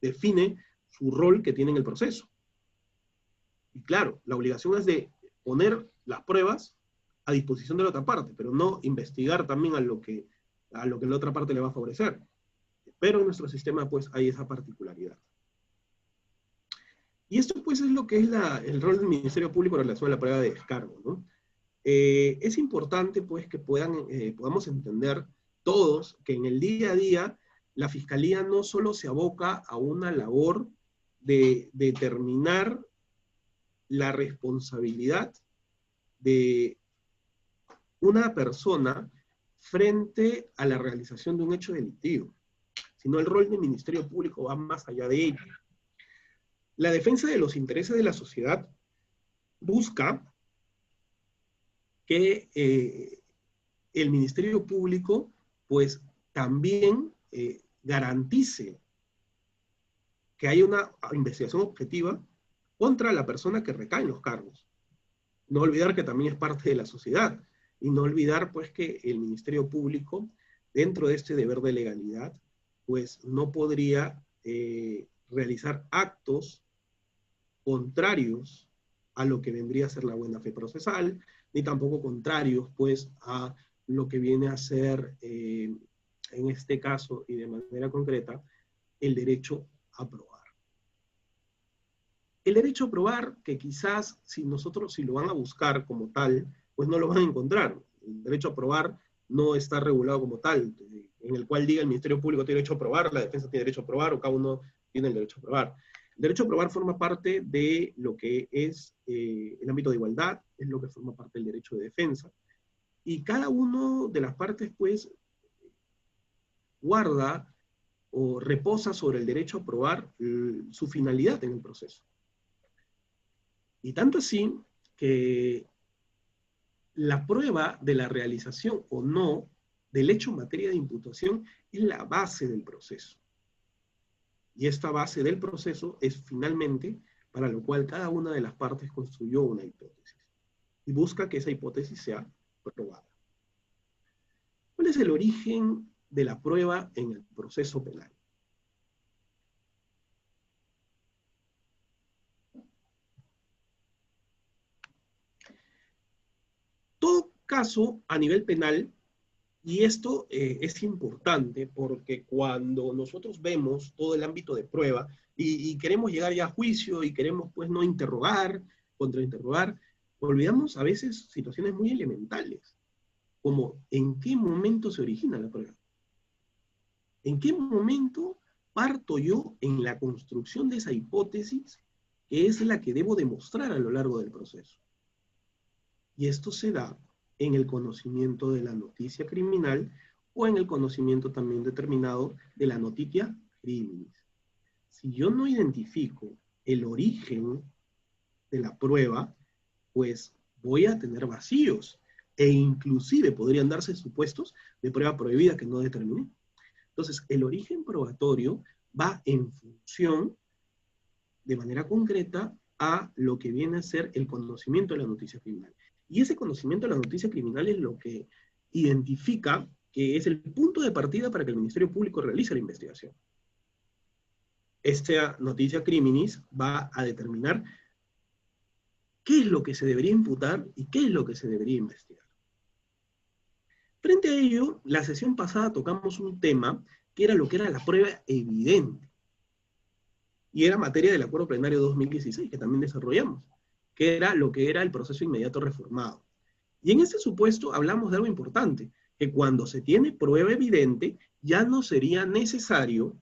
define su rol que tiene en el proceso. Y claro, la obligación es de poner las pruebas a disposición de la otra parte, pero no investigar también a lo que la otra parte le va a favorecer. Pero en nuestro sistema pues hay esa particularidad. Y esto pues es lo que es el rol del Ministerio Público en relación a la prueba de descargo, ¿no? Es importante pues que podamos entender todos que en el día a día la Fiscalía no solo se aboca a una labor de determinar la responsabilidad de una persona frente a la realización de un hecho delictivo, sino el rol del Ministerio Público va más allá de ello. La defensa de los intereses de la sociedad busca que el Ministerio Público pues también garantice que haya una investigación objetiva contra la persona que recae en los cargos. No olvidar que también es parte de la sociedad, y no olvidar pues que el Ministerio Público, dentro de este deber de legalidad, pues no podría realizar actos contrarios a lo que vendría a ser la buena fe procesal, ni tampoco contrarios pues a lo que viene a ser, en este caso y de manera concreta, el derecho a probar. El derecho a probar, que quizás si lo van a buscar como tal, pues no lo van a encontrar. El derecho a probar no está regulado como tal, en el cual diga el Ministerio Público tiene derecho a probar, la defensa tiene derecho a probar, o cada uno tiene el derecho a probar. El derecho a probar forma parte de lo que es el ámbito de igualdad, es lo que forma parte del derecho de defensa. Y cada una de las partes, pues, guarda o reposa sobre el derecho a probar su finalidad en el proceso. Y tanto así que la prueba de la realización o no del hecho en materia de imputación es la base del proceso. Y esta base del proceso es finalmente para lo cual cada una de las partes construyó una hipótesis y busca que esa hipótesis sea probada. ¿Cuál es el origen de la prueba en el proceso penal? Todo caso a nivel penal, y esto es importante porque cuando nosotros vemos todo el ámbito de prueba y queremos llegar ya a juicio y queremos pues no interrogar, contrainterrogar, olvidamos a veces situaciones muy elementales, como en qué momento se origina la prueba. ¿En qué momento parto yo en la construcción de esa hipótesis que es la que debo demostrar a lo largo del proceso? Y esto se da en el conocimiento de la noticia criminal o en el conocimiento también determinado de la notitia criminis. Si yo no identifico el origen de la prueba, pues voy a tener vacíos e inclusive podrían darse supuestos de prueba prohibida que no determiné. Entonces, el origen probatorio va en función, de manera concreta, a lo que viene a ser el conocimiento de la noticia criminal. Y ese conocimiento de la noticia criminal es lo que identifica que es el punto de partida para que el Ministerio Público realice la investigación. Esta noticia criminis va a determinar qué es lo que se debería imputar y qué es lo que se debería investigar. Frente a ello, la sesión pasada tocamos un tema que era lo que era la prueba evidente. Y era materia del Acuerdo Plenario 2016, que también desarrollamos, que era lo que era el proceso inmediato reformado. Y en ese supuesto hablamos de algo importante, que cuando se tiene prueba evidente, ya no sería necesario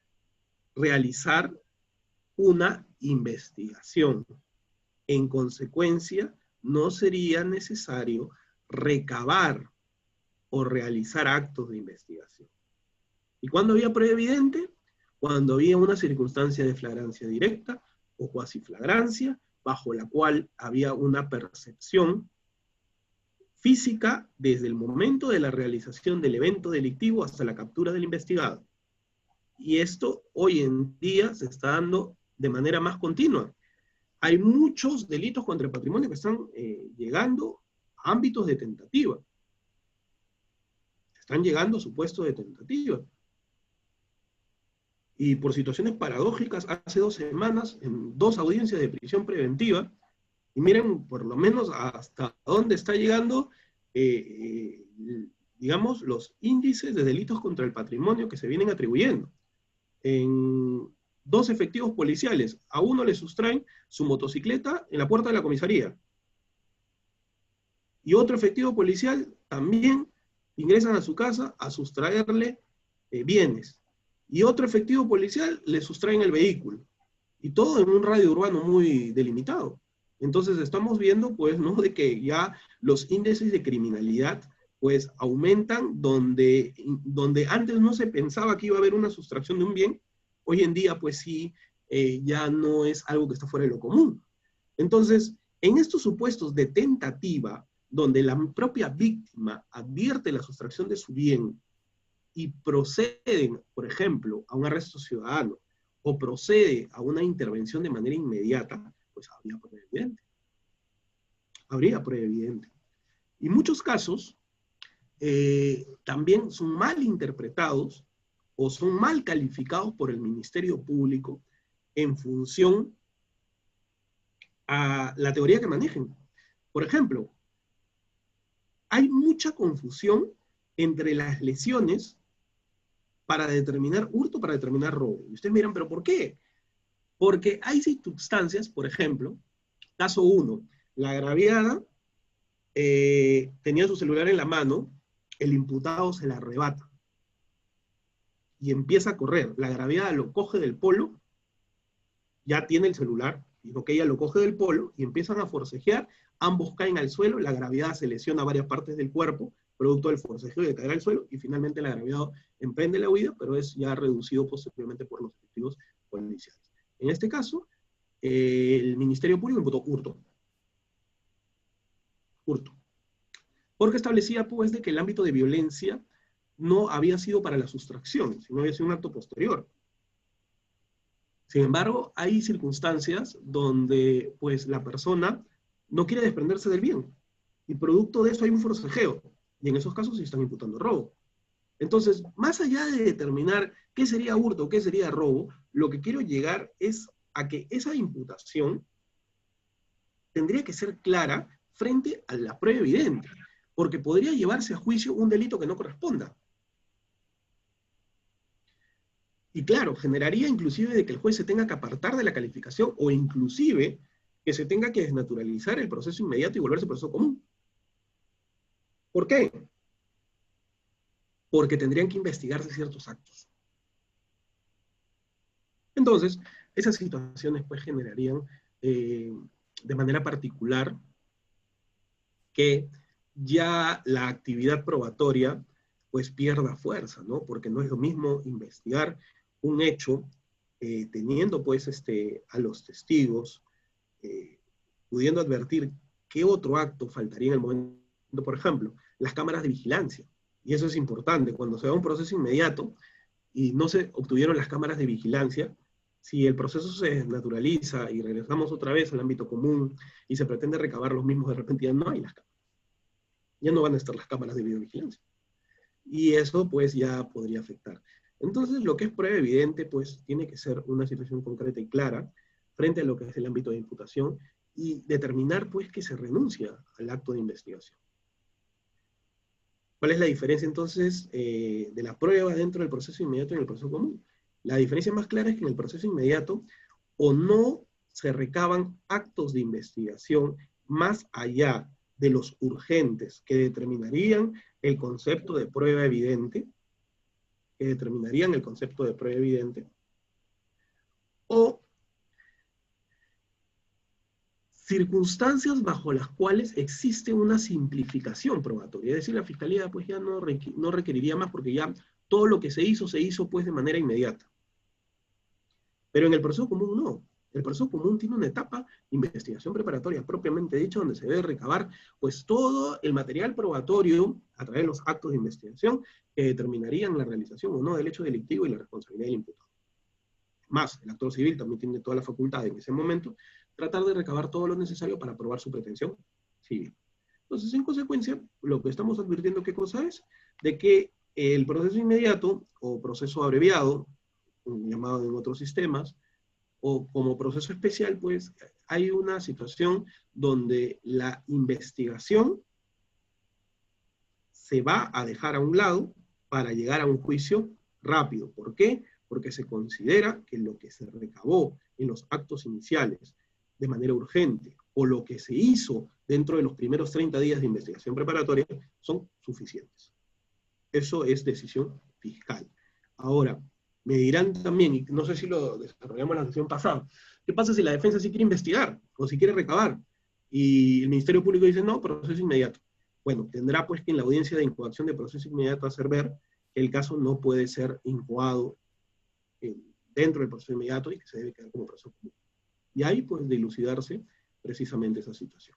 realizar una investigación. En consecuencia, no sería necesario recabar o realizar actos de investigación. ¿Y cuándo había prueba evidente? Cuando había una circunstancia de flagrancia directa o cuasi flagrancia, bajo la cual había una percepción física desde el momento de la realización del evento delictivo hasta la captura del investigado. Y esto hoy en día se está dando de manera más continua. hay muchos delitos contra el patrimonio que están llegando a ámbitos de tentativa. Están llegando a supuestos de tentativa. Y por situaciones paradójicas, hace 2 semanas, en 2 audiencias de prisión preventiva, y miren por lo menos hasta dónde está llegando, digamos, los índices de delitos contra el patrimonio que se vienen atribuyendo. En 2 efectivos policiales, a uno le sustraen su motocicleta en la puerta de la comisaría. Y otro efectivo policial también ingresan a su casa a sustraerle bienes. Y otro efectivo policial le sustraen el vehículo. Y todo en un radio urbano muy delimitado. Entonces estamos viendo, pues, ¿no?, de que ya los índices de criminalidad, pues, aumentan donde antes no se pensaba que iba a haber una sustracción de un bien. Hoy en día, pues sí, ya no es algo que está fuera de lo común. Entonces, en estos supuestos de tentativa, donde la propia víctima advierte la sustracción de su bien y proceden, por ejemplo, a un arresto ciudadano, o procede a una intervención de manera inmediata, pues habría prueba evidente. Habría prueba evidente. Y muchos casos también son mal interpretados o son mal calificados por el Ministerio Público en función a la teoría que manejen. Por ejemplo, hay mucha confusión entre las lesiones para determinar hurto, para determinar robo. Y ustedes miran, ¿pero por qué? Porque hay circunstancias, por ejemplo, caso 1, la agraviada tenía su celular en la mano, el imputado se la arrebata y empieza a correr. La agraviada lo coge del polo, ya tiene el celular, dijo que ella lo coge del polo y empiezan a forcejear, ambos caen al suelo, la agraviada se lesiona varias partes del cuerpo, producto del forcejeo y de caer al suelo, y finalmente el agraviado emprende la huida, pero es ya reducido posteriormente por los efectivos policiales. En este caso, el Ministerio Público imputó hurto. Hurto. Porque establecía, pues, de que el ámbito de violencia no había sido para la sustracción, sino había sido un acto posterior. Sin embargo, hay circunstancias donde, pues, la persona no quiere desprenderse del bien, y producto de eso hay un forcejeo, y en esos casos se están imputando robo. Entonces, más allá de determinar qué sería hurto o qué sería robo, lo que quiero llegar es a que esa imputación tendría que ser clara frente a la prueba evidente, porque podría llevarse a juicio un delito que no corresponda. Y claro, generaría inclusive de que el juez se tenga que apartar de la calificación, o inclusive que se tenga que desnaturalizar el proceso inmediato y volverse proceso común. ¿Por qué? Porque tendrían que investigarse ciertos actos. Entonces, esas situaciones pues generarían de manera particular que ya la actividad probatoria pues pierda fuerza, ¿no? Porque no es lo mismo investigar un hecho teniendo pues a los testigos, pudiendo advertir qué otro acto faltaría en el momento, por ejemplo, las cámaras de vigilancia. Y eso es importante, cuando se da un proceso inmediato y no se obtuvieron las cámaras de vigilancia, si el proceso se desnaturaliza y regresamos otra vez al ámbito común y se pretende recabar los mismos, de repente ya no hay las cámaras. Ya no van a estar las cámaras de videovigilancia. Y eso pues ya podría afectar. Entonces lo que es prueba evidente pues tiene que ser una situación concreta y clara frente a lo que es el ámbito de imputación y determinar pues que se renuncia al acto de investigación. ¿Cuál es la diferencia entonces de la prueba dentro del proceso inmediato y en el proceso común? La diferencia más clara es que en el proceso inmediato o no se recaban actos de investigación más allá de los urgentes que determinarían el concepto de prueba evidente, o circunstancias bajo las cuales existe una simplificación probatoria. Es decir, la Fiscalía pues ya no requeriría más porque ya todo lo que se hizo pues de manera inmediata. Pero en el proceso común no. El proceso común tiene una etapa de investigación preparatoria propiamente dicha, donde se debe recabar pues todo el material probatorio a través de los actos de investigación que determinarían la realización o no del hecho delictivo y la responsabilidad del imputado. más el actor civil también tiene toda la facultad en ese momento, tratar de recabar todo lo necesario para probar su pretensión civil. Entonces, en consecuencia, lo que estamos advirtiendo, ¿qué cosa es? De que el proceso inmediato, o proceso abreviado, llamado en otros sistemas, o como proceso especial, pues hay una situación donde la investigación se va a dejar a un lado para llegar a un juicio rápido. ¿Por qué? Porque se considera que lo que se recabó en los actos iniciales de manera urgente, o lo que se hizo dentro de los primeros 30 días de investigación preparatoria, son suficientes. Eso es decisión fiscal. Ahora, me dirán también, y no sé si lo desarrollamos en la sesión pasada, ¿qué pasa si la defensa sí quiere investigar o si quiere recabar? Y el Ministerio Público dice, no, proceso inmediato. Bueno, tendrá pues que en la audiencia de incoación de proceso inmediato hacer ver que el caso no puede ser incoado dentro del proceso inmediato y que se debe quedar como proceso común. Y ahí pues dilucidarse precisamente esa situación.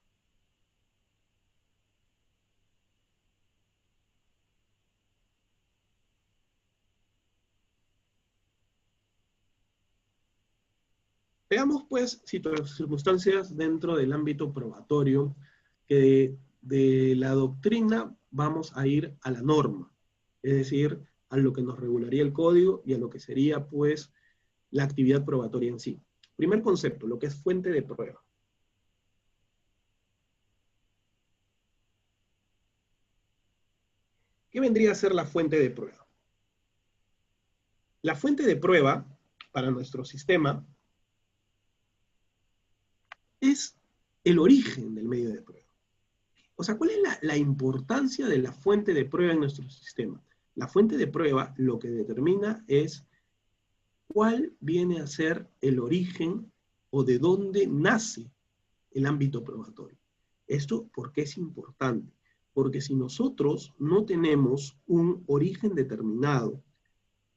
Veamos, pues, circunstancias dentro del ámbito probatorio, que de la doctrina vamos a ir a la norma, es decir, a lo que nos regularía el código y a lo que sería, pues, la actividad probatoria en sí. Primer concepto, lo que es fuente de prueba. ¿Qué vendría a ser la fuente de prueba? La fuente de prueba, para nuestro sistema, es el origen del medio de prueba. O sea, ¿cuál es la importancia de la fuente de prueba en nuestro sistema? La fuente de prueba lo que determina es cuál viene a ser el origen o de dónde nace el ámbito probatorio. ¿Esto por qué es importante? Porque si nosotros no tenemos un origen determinado,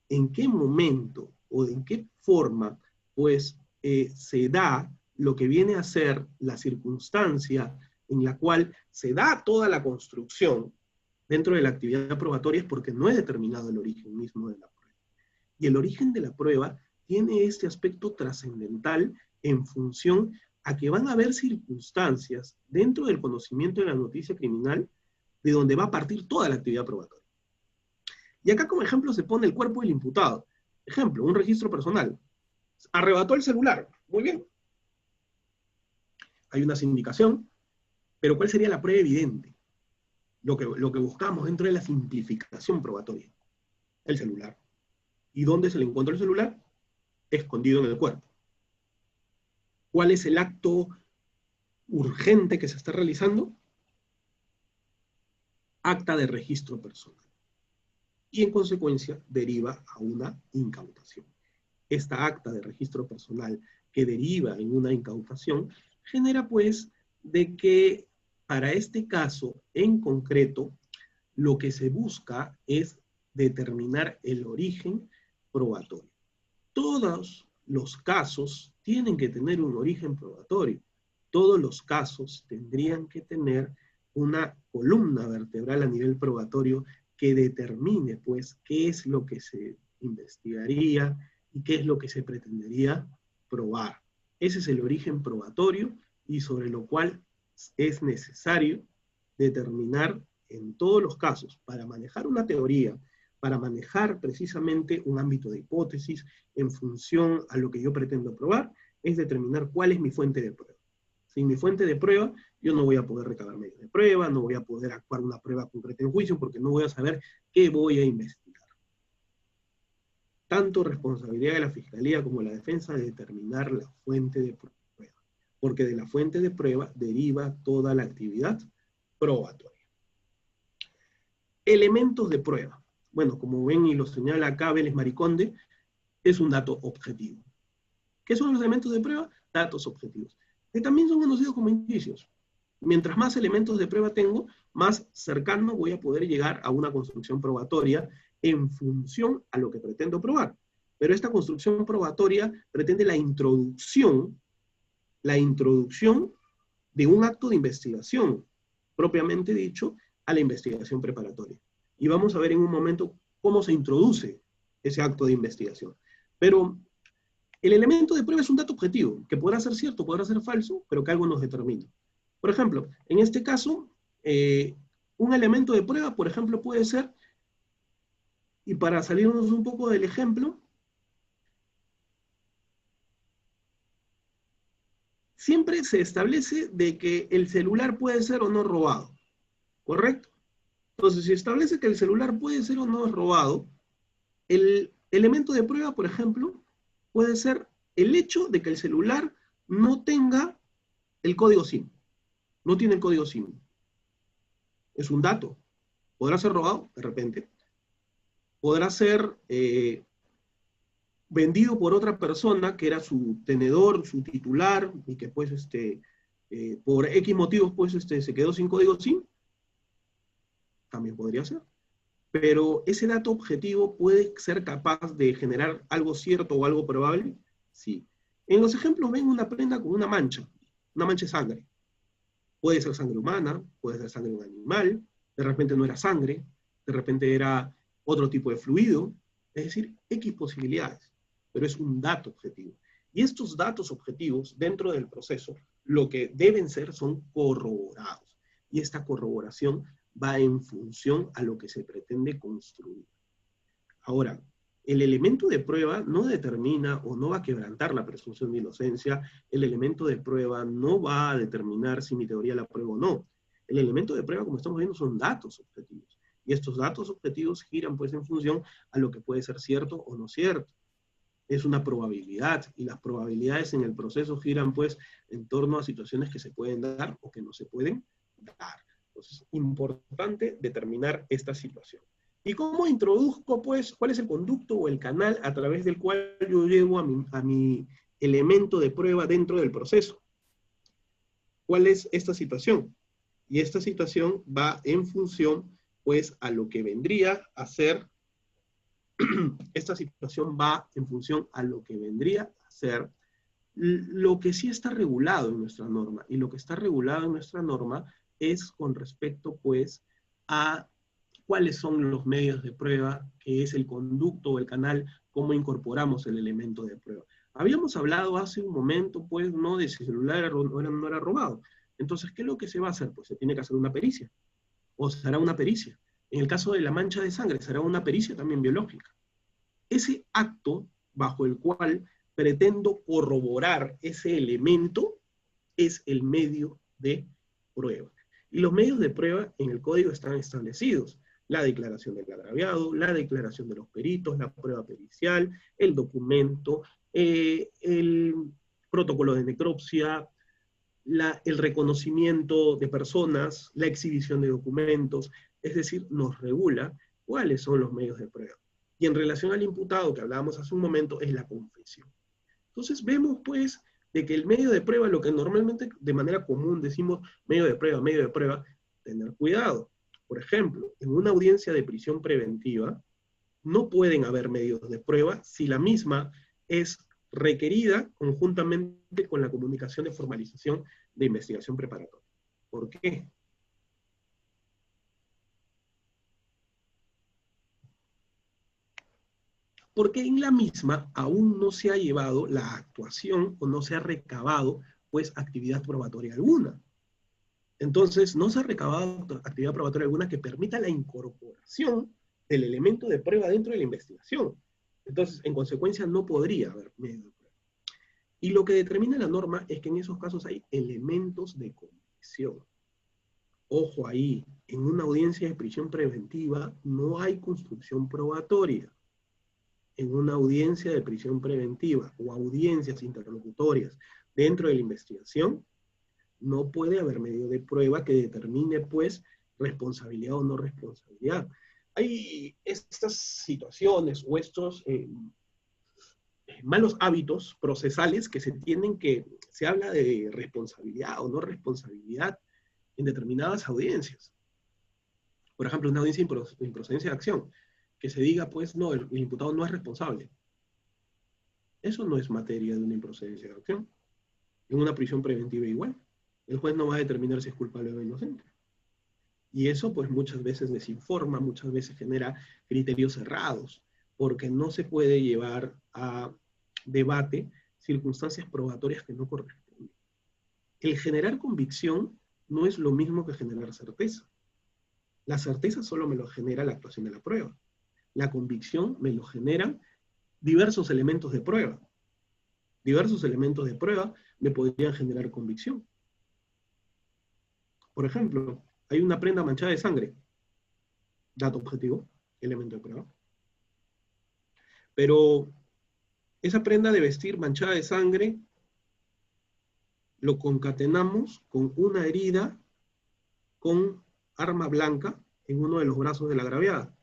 en qué momento o en qué forma, pues, se da lo que viene a ser la circunstancia en la cual se da toda la construcción dentro de la actividad probatoria, es porque no es determinado el origen mismo de la prueba. Y el origen de la prueba tiene este aspecto trascendental en función a que van a haber circunstancias dentro del conocimiento de la noticia criminal de donde va a partir toda la actividad probatoria. Y acá como ejemplo se pone el cuerpo del imputado. Ejemplo, un registro personal. Arrebató el celular. Muy bien. Hay una sindicación, pero ¿cuál sería la prueba evidente? Lo que buscamos dentro de la simplificación probatoria. El celular. ¿Y dónde se le encuentra el celular? Escondido en el cuerpo. ¿Cuál es el acto urgente que se está realizando? Acta de registro personal. Y en consecuencia deriva a una incautación. Esta acta de registro personal que deriva en una incautación genera pues de que para este caso en concreto lo que se busca es determinar el origen probatorio. Todos los casos tienen que tener un origen probatorio. Todos los casos tendrían que tener una columna vertebral a nivel probatorio que determine, pues, qué es lo que se investigaría y qué es lo que se pretendería probar. Ese es el origen probatorio y sobre lo cual es necesario determinar en todos los casos, para manejar una teoría, para manejar precisamente un ámbito de hipótesis en función a lo que yo pretendo probar, es determinar cuál es mi fuente de prueba. Sin mi fuente de prueba, yo no voy a poder recabar medios de prueba, no voy a poder actuar una prueba concreta en juicio, porque no voy a saber qué voy a investigar. Tanto responsabilidad de la Fiscalía como la defensa de determinar la fuente de prueba, porque de la fuente de prueba deriva toda la actividad probatoria. Elementos de prueba. Bueno, como ven y lo señala acá Vélez Mariconde, es un dato objetivo. ¿Qué son los elementos de prueba? Datos objetivos, que también son conocidos como indicios. Mientras más elementos de prueba tengo, más cercano voy a poder llegar a una construcción probatoria en función a lo que pretendo probar. Pero esta construcción probatoria pretende la introducción de un acto de investigación, propiamente dicho, a la investigación preparatoria. Y vamos a ver en un momento cómo se introduce ese acto de investigación. Pero el elemento de prueba es un dato objetivo, que podrá ser cierto, podrá ser falso, pero que algo nos determina. Por ejemplo, en este caso, un elemento de prueba, por ejemplo, puede ser, y para salirnos un poco del ejemplo, siempre se establece de que el celular puede ser o no robado, ¿correcto? Entonces, si establece que el celular puede ser o no robado, el elemento de prueba, por ejemplo, puede ser el hecho de que el celular no tenga el código SIM. No tiene el código SIM. Es un dato. ¿Podrá ser robado? De repente. ¿Podrá ser vendido por otra persona que era su tenedor, su titular, y que pues por X motivos pues se quedó sin código SIM? También podría ser. Pero ese dato objetivo puede ser capaz de generar algo cierto o algo probable. Sí. En los ejemplos ven una prenda con una mancha de sangre. Puede ser sangre humana, puede ser sangre de un animal, de repente no era sangre, de repente era otro tipo de fluido, es decir, X posibilidades, pero es un dato objetivo. Y estos datos objetivos dentro del proceso, lo que deben ser son corroborados. Y esta corroboración va en función a lo que se pretende construir. Ahora, el elemento de prueba no determina o no va a quebrantar la presunción de inocencia, el elemento de prueba no va a determinar si mi teoría la prueba o no. El elemento de prueba, como estamos viendo, son datos objetivos. Y estos datos objetivos giran pues en función a lo que puede ser cierto o no cierto. Es una probabilidad, y las probabilidades en el proceso giran pues en torno a situaciones que se pueden dar o que no se pueden dar. Entonces, es importante determinar esta situación. ¿Y cómo introduzco, pues, cuál es el conducto o el canal a través del cual yo llevo a mi elemento de prueba dentro del proceso? ¿Cuál es esta situación? Y esta situación va en función, pues, a lo que vendría a ser, esta situación va en función a lo que vendría a ser lo que sí está regulado en nuestra norma. Y lo que está regulado en nuestra norma es con respecto, pues, a cuáles son los medios de prueba, qué es el conducto o el canal, cómo incorporamos el elemento de prueba. Habíamos hablado hace un momento, pues, no de si el celular era, no era robado. Entonces, ¿qué es lo que se va a hacer? Pues se tiene que hacer una pericia, o se hará una pericia. En el caso de la mancha de sangre, será una pericia también biológica. Ese acto bajo el cual pretendo corroborar ese elemento es el medio de prueba. Y los medios de prueba en el código están establecidos. La declaración del agraviado, la declaración de los peritos, la prueba pericial, el documento, el protocolo de necropsia, el reconocimiento de personas, la exhibición de documentos, es decir, nos regula cuáles son los medios de prueba. Y en relación al imputado que hablábamos hace un momento, es la confesión. Entonces vemos pues de que el medio de prueba, lo que normalmente de manera común decimos medio de prueba, tener cuidado. Por ejemplo, en una audiencia de prisión preventiva, no pueden haber medios de prueba si la misma es requerida conjuntamente con la comunicación de formalización de investigación preparatoria. ¿Por qué? Porque en la misma aún no se ha llevado la actuación o no se ha recabado pues actividad probatoria alguna. Entonces, no se ha recabado actividad probatoria alguna que permita la incorporación del elemento de prueba dentro de la investigación. Entonces, en consecuencia, no podría haber medio de prueba. Y lo que determina la norma es que en esos casos hay elementos de confesión. Ojo ahí, en una audiencia de prisión preventiva no hay construcción probatoria. En una audiencia de prisión preventiva o audiencias interlocutorias dentro de la investigación, no puede haber medio de prueba que determine, pues, responsabilidad o no responsabilidad. Hay estas situaciones o estos malos hábitos procesales que se habla de responsabilidad o no responsabilidad en determinadas audiencias. Por ejemplo, una audiencia de improcedencia de acción, que se diga, pues, no, el imputado no es responsable. Eso no es materia de una improcedencia de acción. En una prisión preventiva igual. El juez no va a determinar si es culpable o inocente. Y eso pues muchas veces desinforma, muchas veces genera criterios cerrados, porque no se puede llevar a debate circunstancias probatorias que no corresponden. El generar convicción no es lo mismo que generar certeza. La certeza solo me lo genera la actuación de la prueba. La convicción me lo generan diversos elementos de prueba. Diversos elementos de prueba me podrían generar convicción. Por ejemplo, hay una prenda manchada de sangre. Dato objetivo, elemento de prueba. Pero esa prenda de vestir manchada de sangre lo concatenamos con una herida con arma blanca en uno de los brazos de la agraviada.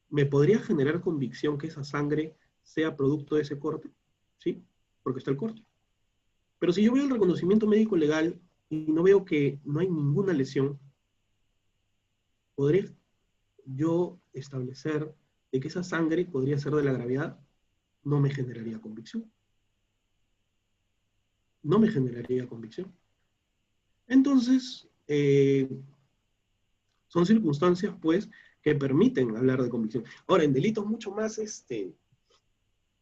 ¿Me podría generar convicción que esa sangre sea producto de ese corte? Sí, porque está el corte. Pero si yo veo el reconocimiento médico legal y no veo que no hay ninguna lesión, ¿podré yo establecer de que esa sangre podría ser de la gravedad? No me generaría convicción. No me generaría convicción. Entonces, son circunstancias, pues, que permiten hablar de convicción. Ahora, en delitos mucho más,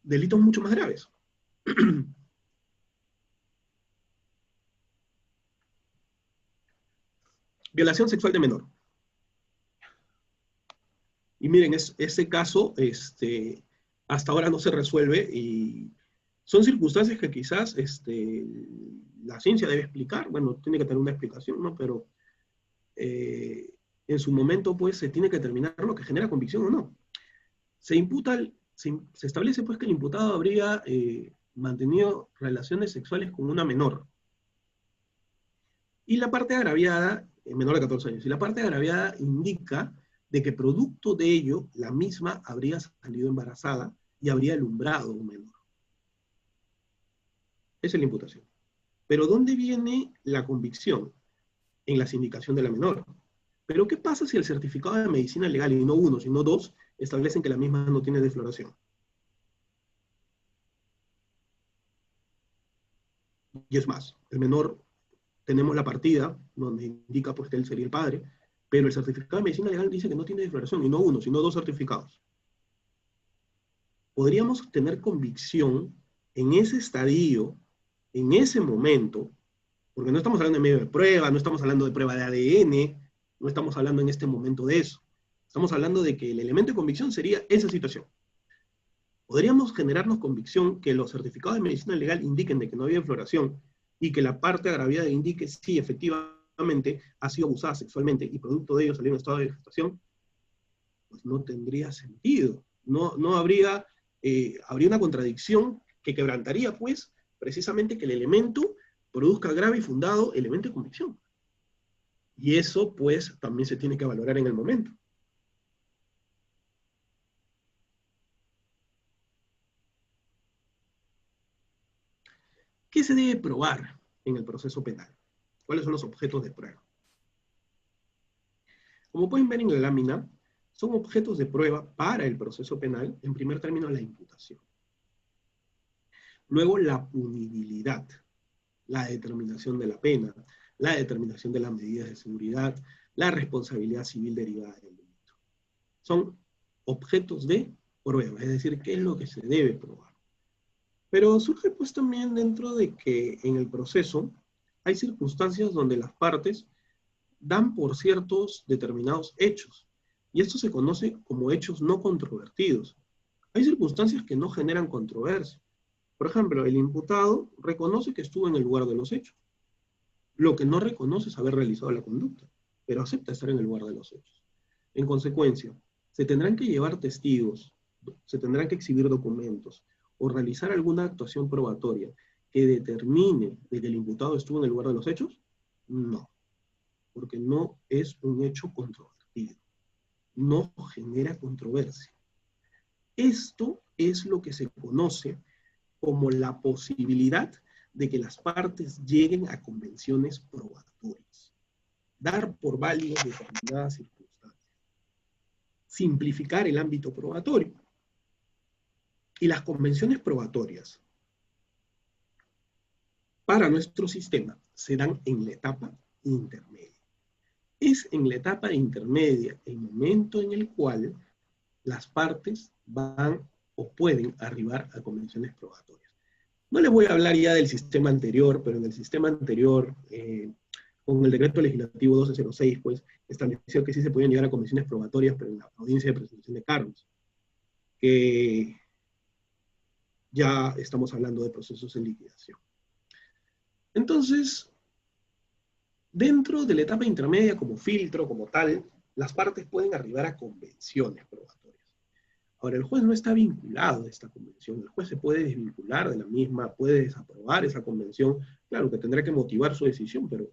delitos mucho más graves. Violación sexual de menor. Y miren, ese caso, hasta ahora no se resuelve y son circunstancias que quizás la ciencia debe explicar. Bueno, tiene que tener una explicación, ¿no? Pero en su momento, pues, se tiene que determinar lo que genera convicción o no. Se establece, pues, que el imputado habría mantenido relaciones sexuales con una menor. Y la parte agraviada, menor de 14 años, y la parte agraviada indica de que producto de ello, la misma habría salido embarazada y habría alumbrado a un menor. Esa es la imputación. Pero ¿dónde viene la convicción? En la sindicación de la menor. Pero ¿qué pasa si el certificado de medicina legal, y no uno, sino dos, establecen que la misma no tiene defloración? Y es más, el menor, tenemos la partida, donde indica pues que él sería el padre, pero el certificado de medicina legal dice que no tiene defloración, y no uno, sino dos certificados. Podríamos tener convicción en ese estadio, en ese momento, porque no estamos hablando de medio de prueba, no estamos hablando de prueba de ADN, no estamos hablando en este momento de eso. Estamos hablando de que el elemento de convicción sería esa situación. Podríamos generarnos convicción que los certificados de medicina legal indiquen de que no había defloración y que la parte agraviada indique sí, efectivamente, ha sido abusada sexualmente y producto de ello salió en estado de gestación. Pues no tendría sentido. No habría, habría una contradicción que quebrantaría, pues, precisamente que el elemento produzca grave y fundado elemento de convicción. Y eso, pues, también se tiene que valorar en el momento. ¿Qué se debe probar en el proceso penal? ¿Cuáles son los objetos de prueba? Como pueden ver en la lámina, son objetos de prueba para el proceso penal, en primer término, la imputación. Luego, la punibilidad, la determinación de la pena, la determinación de las medidas de seguridad, la responsabilidad civil derivada del delito. Son objetos de prueba, es decir, qué es lo que se debe probar. Pero surge pues también dentro de que en el proceso hay circunstancias donde las partes dan por ciertos determinados hechos, y esto se conoce como hechos no controvertidos. Hay circunstancias que no generan controversia. Por ejemplo, el imputado reconoce que estuvo en el lugar de los hechos. Lo que no reconoce es haber realizado la conducta, pero acepta estar en el lugar de los hechos. En consecuencia, se tendrán que llevar testigos, se tendrán que exhibir documentos, o realizar alguna actuación probatoria que determine de que el imputado estuvo en el lugar de los hechos. No, porque no es un hecho controvertido. No genera controversia. Esto es lo que se conoce como la posibilidad de que las partes lleguen a convenciones probatorias. Dar por válidas determinadas circunstancias. Simplificar el ámbito probatorio. Y las convenciones probatorias para nuestro sistema se dan en la etapa intermedia. Es en la etapa intermedia el momento en el cual las partes van o pueden arribar a convenciones probatorias. No les voy a hablar ya del sistema anterior, pero en el sistema anterior, con el decreto legislativo 1206, pues, estableció que sí se podían llegar a convenciones probatorias, pero en la audiencia de presentación de cargos, que ya estamos hablando de procesos en liquidación. Entonces, dentro de la etapa intermedia, como filtro, como tal, las partes pueden arribar a convenciones probatorias. Ahora, el juez no está vinculado a esta convención, el juez se puede desvincular de la misma, puede desaprobar esa convención, claro que tendrá que motivar su decisión, pero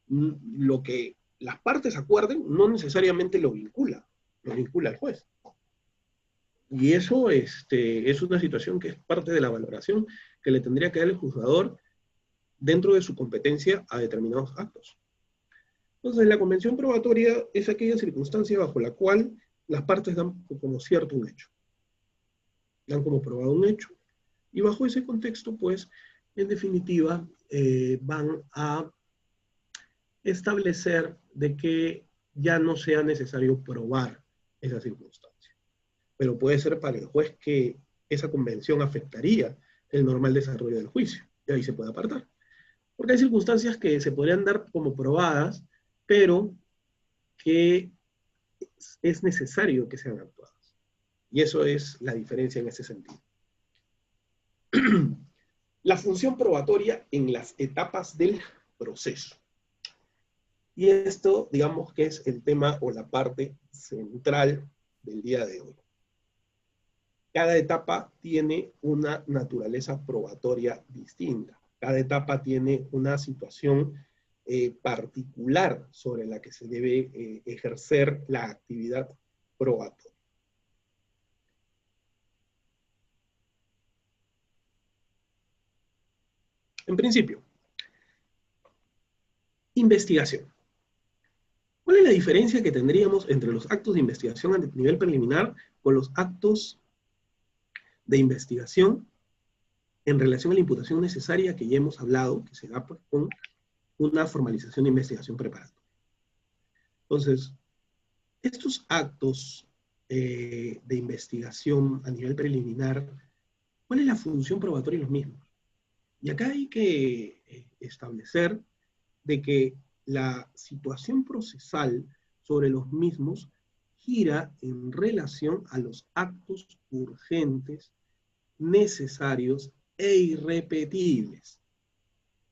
lo que las partes acuerden no necesariamente lo vincula al juez. Y eso es una situación que es parte de la valoración que le tendría que dar el juzgador dentro de su competencia a determinados actos. Entonces, la convención probatoria es aquella circunstancia bajo la cual las partes dan como cierto un hecho. Dan como probado un hecho, y bajo ese contexto, pues, en definitiva, van a establecer de que ya no sea necesario probar esa circunstancia. Pero puede ser para el juez que esa convención afectaría el normal desarrollo del juicio, y ahí se puede apartar. Porque hay circunstancias que se podrían dar como probadas, pero que es necesario que sean actuadas. Y eso es la diferencia en ese sentido. La función probatoria en las etapas del proceso. Y esto, digamos que es el tema o la parte central del día de hoy. Cada etapa tiene una naturaleza probatoria distinta. Cada etapa tiene una situación particular sobre la que se debe ejercer la actividad probatoria. En principio, investigación. ¿Cuál es la diferencia que tendríamos entre los actos de investigación a nivel preliminar con los actos de investigación en relación a la imputación necesaria que ya hemos hablado, que se da pues, con una formalización de investigación preparatoria? Entonces, estos actos de investigación a nivel preliminar, ¿cuál es la función probatoria de los mismos? Y acá hay que establecer de que la situación procesal sobre los mismos gira en relación a los actos urgentes, necesarios e irrepetibles.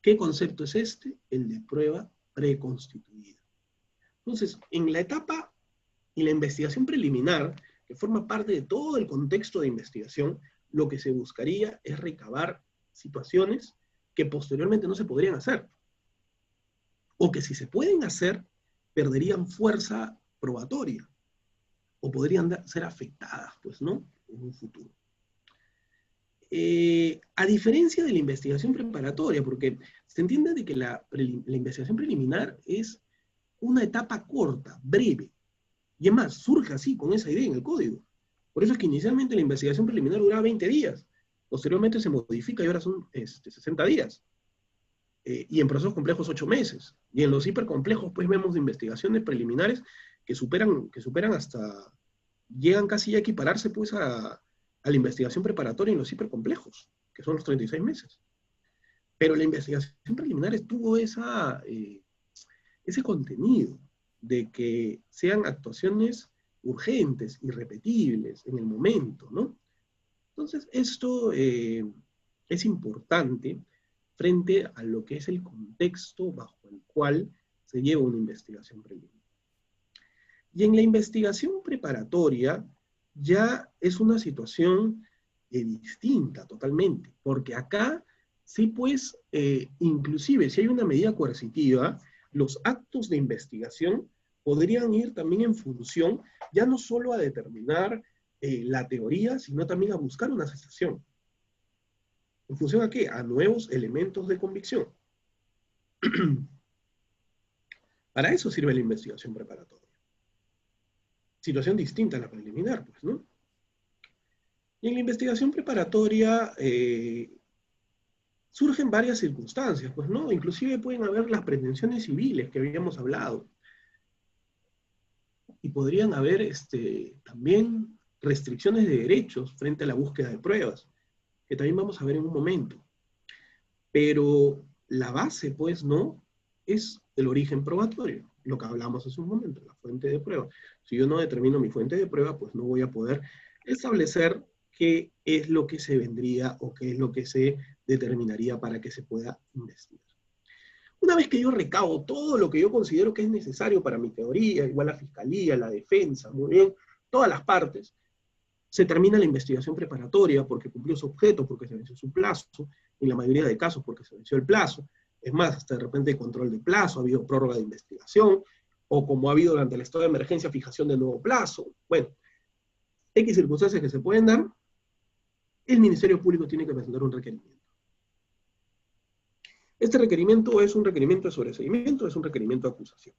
¿Qué concepto es este? El de prueba preconstituida. Entonces, en la etapa y la investigación preliminar, que forma parte de todo el contexto de investigación, lo que se buscaría es recabar situaciones que posteriormente no se podrían hacer, o que si se pueden hacer, perderían fuerza probatoria, o podrían ser afectadas, pues, ¿no?, en un futuro. A diferencia de la investigación preparatoria, porque se entiende de que la investigación preliminar es una etapa corta, breve, y es más, surge así, con esa idea en el código. Por eso es que inicialmente la investigación preliminar duraba 20 días, posteriormente se modifica y ahora son 60 días. Y en procesos complejos 8 meses. Y en los hipercomplejos, pues vemos investigaciones preliminares que superan hasta, llegan casi a equipararse pues a la investigación preparatoria en los hipercomplejos, que son los 36 meses. Pero la investigación preliminar tuvo ese contenido de que sean actuaciones urgentes, irrepetibles, en el momento, ¿no? Entonces, esto es importante frente a lo que es el contexto bajo el cual se lleva una investigación preliminar. Y en la investigación preparatoria ya es una situación distinta totalmente, porque acá sí pues, inclusive si hay una medida coercitiva, los actos de investigación podrían ir también en función, ya no solo a determinar la teoría, sino también a buscar una cesación. ¿En función a qué? A nuevos elementos de convicción. Para eso sirve la investigación preparatoria. Situación distinta a la preliminar, pues, ¿no? Y en la investigación preparatoria surgen varias circunstancias, pues, ¿no? Inclusive pueden haber las pretensiones civiles que habíamos hablado. Y podrían haber también restricciones de derechos frente a la búsqueda de pruebas, que también vamos a ver en un momento. Pero la base, pues, no es el origen probatorio, lo que hablamos hace un momento, la fuente de prueba. Si yo no determino mi fuente de prueba, pues no voy a poder establecer qué es lo que se vendría o qué es lo que se determinaría para que se pueda investigar. Una vez que yo recabo todo lo que yo considero que es necesario para mi teoría, igual la fiscalía, la defensa, muy bien, todas las partes, se termina la investigación preparatoria porque cumplió su objeto, porque se venció su plazo, en la mayoría de casos porque se venció el plazo. Es más, hasta de repente control de plazo, ha habido prórroga de investigación, o como ha habido durante el estado de emergencia, fijación de nuevo plazo. Bueno, X circunstancias que se pueden dar, el Ministerio Público tiene que presentar un requerimiento. Este requerimiento es un requerimiento de sobreseimiento, es un requerimiento de acusación.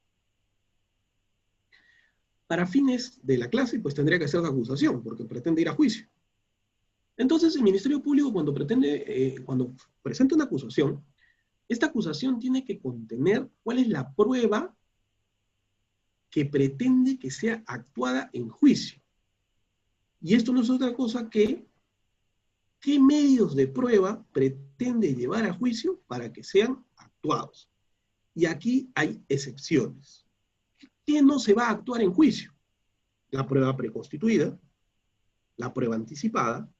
Para fines de la clase, pues tendría que ser de acusación, porque pretende ir a juicio. Entonces, el Ministerio Público, cuando presenta una acusación, esta acusación tiene que contener cuál es la prueba que pretende que sea actuada en juicio. Y esto no es otra cosa que qué medios de prueba pretende llevar a juicio para que sean actuados. Y aquí hay excepciones. ¿Qué no se va a actuar en juicio? La prueba preconstituida, la prueba anticipada,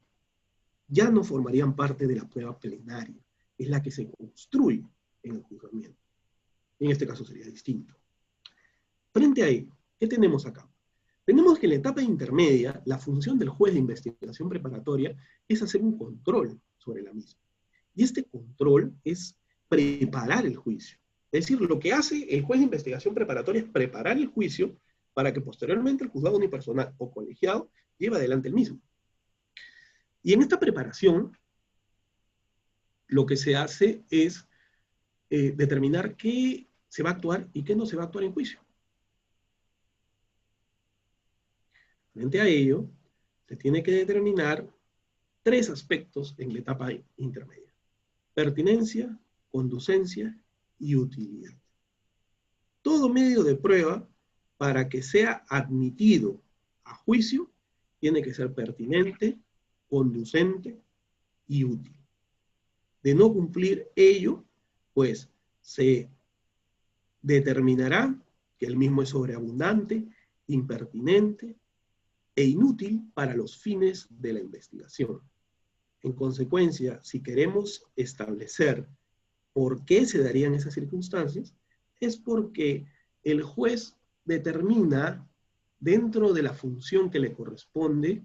ya no formarían parte de la prueba plenaria, es la que se construye en el juzgamiento. En este caso sería distinto. Frente a ello, ¿qué tenemos acá? Tenemos que en la etapa intermedia, la función del juez de investigación preparatoria es hacer un control sobre la misma. Y este control es preparar el juicio. Es decir, lo que hace el juez de investigación preparatoria es preparar el juicio para que posteriormente el juzgado unipersonal o colegiado lleve adelante el mismo. Y en esta preparación, lo que se hace es determinar qué se va a actuar y qué no se va a actuar en juicio. Frente a ello, se tiene que determinar 3 aspectos en la etapa intermedia: pertinencia, conducencia y utilidad. Todo medio de prueba, para que sea admitido a juicio, tiene que ser pertinente, conducente y útil. De no cumplir ello, pues se determinará que el mismo es sobreabundante, impertinente e inútil para los fines de la investigación. En consecuencia, si queremos establecer por qué se darían esas circunstancias, es porque el juez determina, dentro de la función que le corresponde,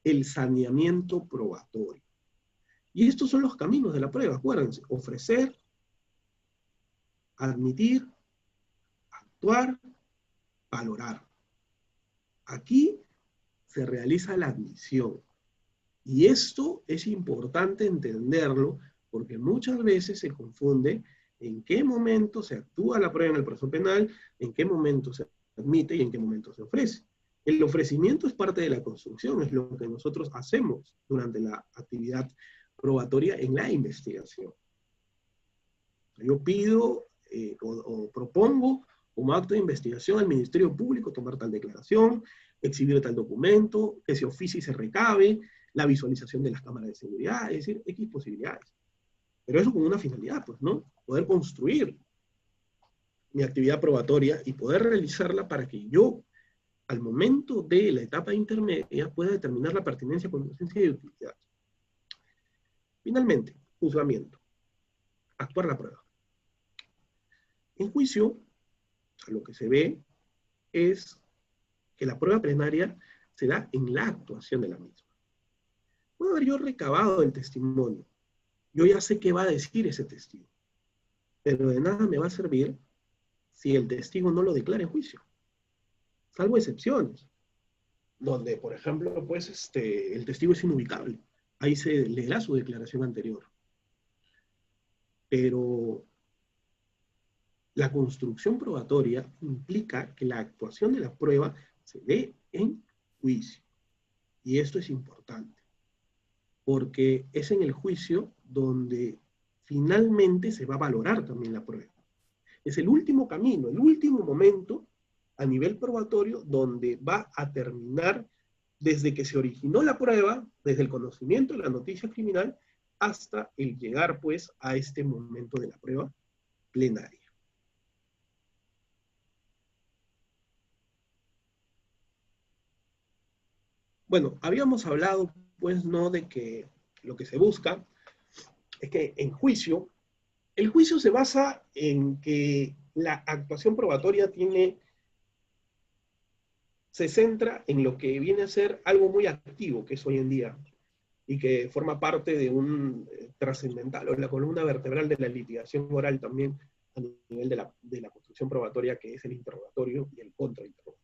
el saneamiento probatorio. Y estos son los caminos de la prueba, acuérdense: ofrecer, admitir, actuar, valorar. Aquí se realiza la admisión. Y esto es importante entenderlo, porque muchas veces se confunde en qué momento se actúa la prueba en el proceso penal, en qué momento se admite y en qué momento se ofrece. El ofrecimiento es parte de la construcción, es lo que nosotros hacemos durante la actividad probatoria en la investigación. Yo pido o propongo como acto de investigación al Ministerio Público tomar tal declaración, exhibir tal documento, que se oficie y se recabe, la visualización de las cámaras de seguridad, es decir, X posibilidades. Pero eso con una finalidad, pues, ¿no? Poder construir mi actividad probatoria y poder realizarla para que yo, al momento de la etapa intermedia, pueda determinar la pertinencia, conducencia y utilidad. Finalmente, juzgamiento. Actuar la prueba. En juicio, a lo que se ve es que la prueba plenaria se da en la actuación de la misma. Puedo haber yo recabado el testimonio. Yo ya sé qué va a decir ese testigo. Pero de nada me va a servir si el testigo no lo declara en juicio. Salvo excepciones, donde, por ejemplo, pues, el testigo es inubicable. Ahí se leerá su declaración anterior. Pero la construcción probatoria implica que la actuación de la prueba se dé en juicio. Y esto es importante, porque es en el juicio donde finalmente se va a valorar también la prueba. Es el último camino, el último momento a nivel probatorio donde va a terminar desde que se originó la prueba, desde el conocimiento de la noticia criminal, hasta el llegar, pues, a este momento de la prueba plenaria. Bueno, habíamos hablado, pues, ¿no?, de que lo que se busca es que en juicio, el juicio se basa en que la actuación probatoria se centra en lo que viene a ser algo muy activo, que es hoy en día, y que forma parte de un trascendental, o la columna vertebral de la litigación oral también, a nivel de la construcción probatoria, que es el interrogatorio y el contrainterrogatorio.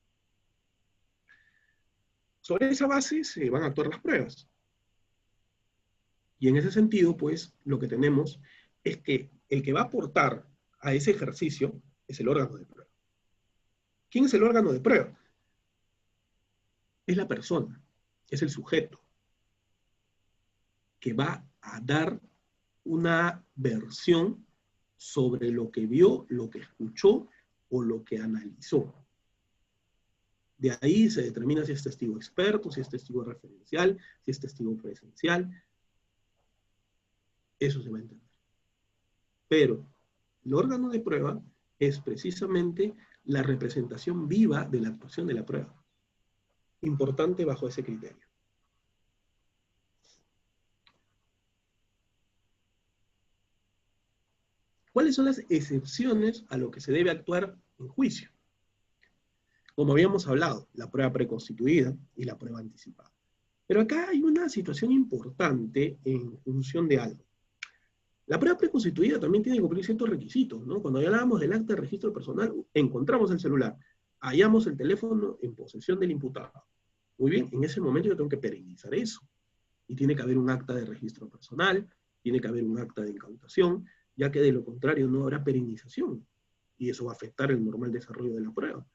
Sobre esa base se van a actuar las pruebas. Y en ese sentido, pues, lo que tenemos es que el que va a aportar a ese ejercicio es el órgano de prueba. ¿Quién es el órgano de prueba? Es la persona, es el sujeto, que va a dar una versión sobre lo que vio, lo que escuchó o lo que analizó. De ahí se determina si es testigo experto, si es testigo referencial, si es testigo presencial. Eso se va a entender. Pero el órgano de prueba es precisamente la representación viva de la actuación de la prueba. Importante bajo ese criterio. ¿Cuáles son las excepciones a lo que se debe actuar en juicio? Como habíamos hablado, la prueba preconstituida y la prueba anticipada. Pero acá hay una situación importante en función de algo. La prueba preconstituida también tiene que cumplir ciertos requisitos, ¿no? Cuando hablábamos del acta de registro personal, encontramos el celular, hallamos el teléfono en posesión del imputado. Muy bien, en ese momento yo tengo que perennizar eso. Y tiene que haber un acta de registro personal, tiene que haber un acta de incautación, ya que de lo contrario no habrá perennización. Y eso va a afectar el normal desarrollo de la prueba.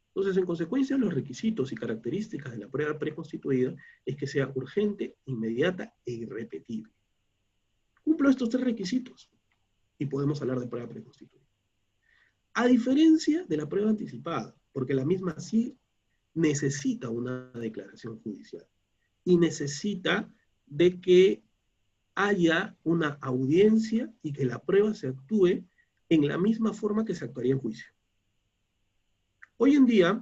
Entonces, en consecuencia, los requisitos y características de la prueba preconstituida es que sea urgente, inmediata e irrepetible. Cumplo estos tres requisitos y podemos hablar de prueba preconstituida. A diferencia de la prueba anticipada, porque la misma sí necesita una declaración judicial y necesita de que haya una audiencia y que la prueba se actúe en la misma forma que se actuaría en juicio. Hoy en día,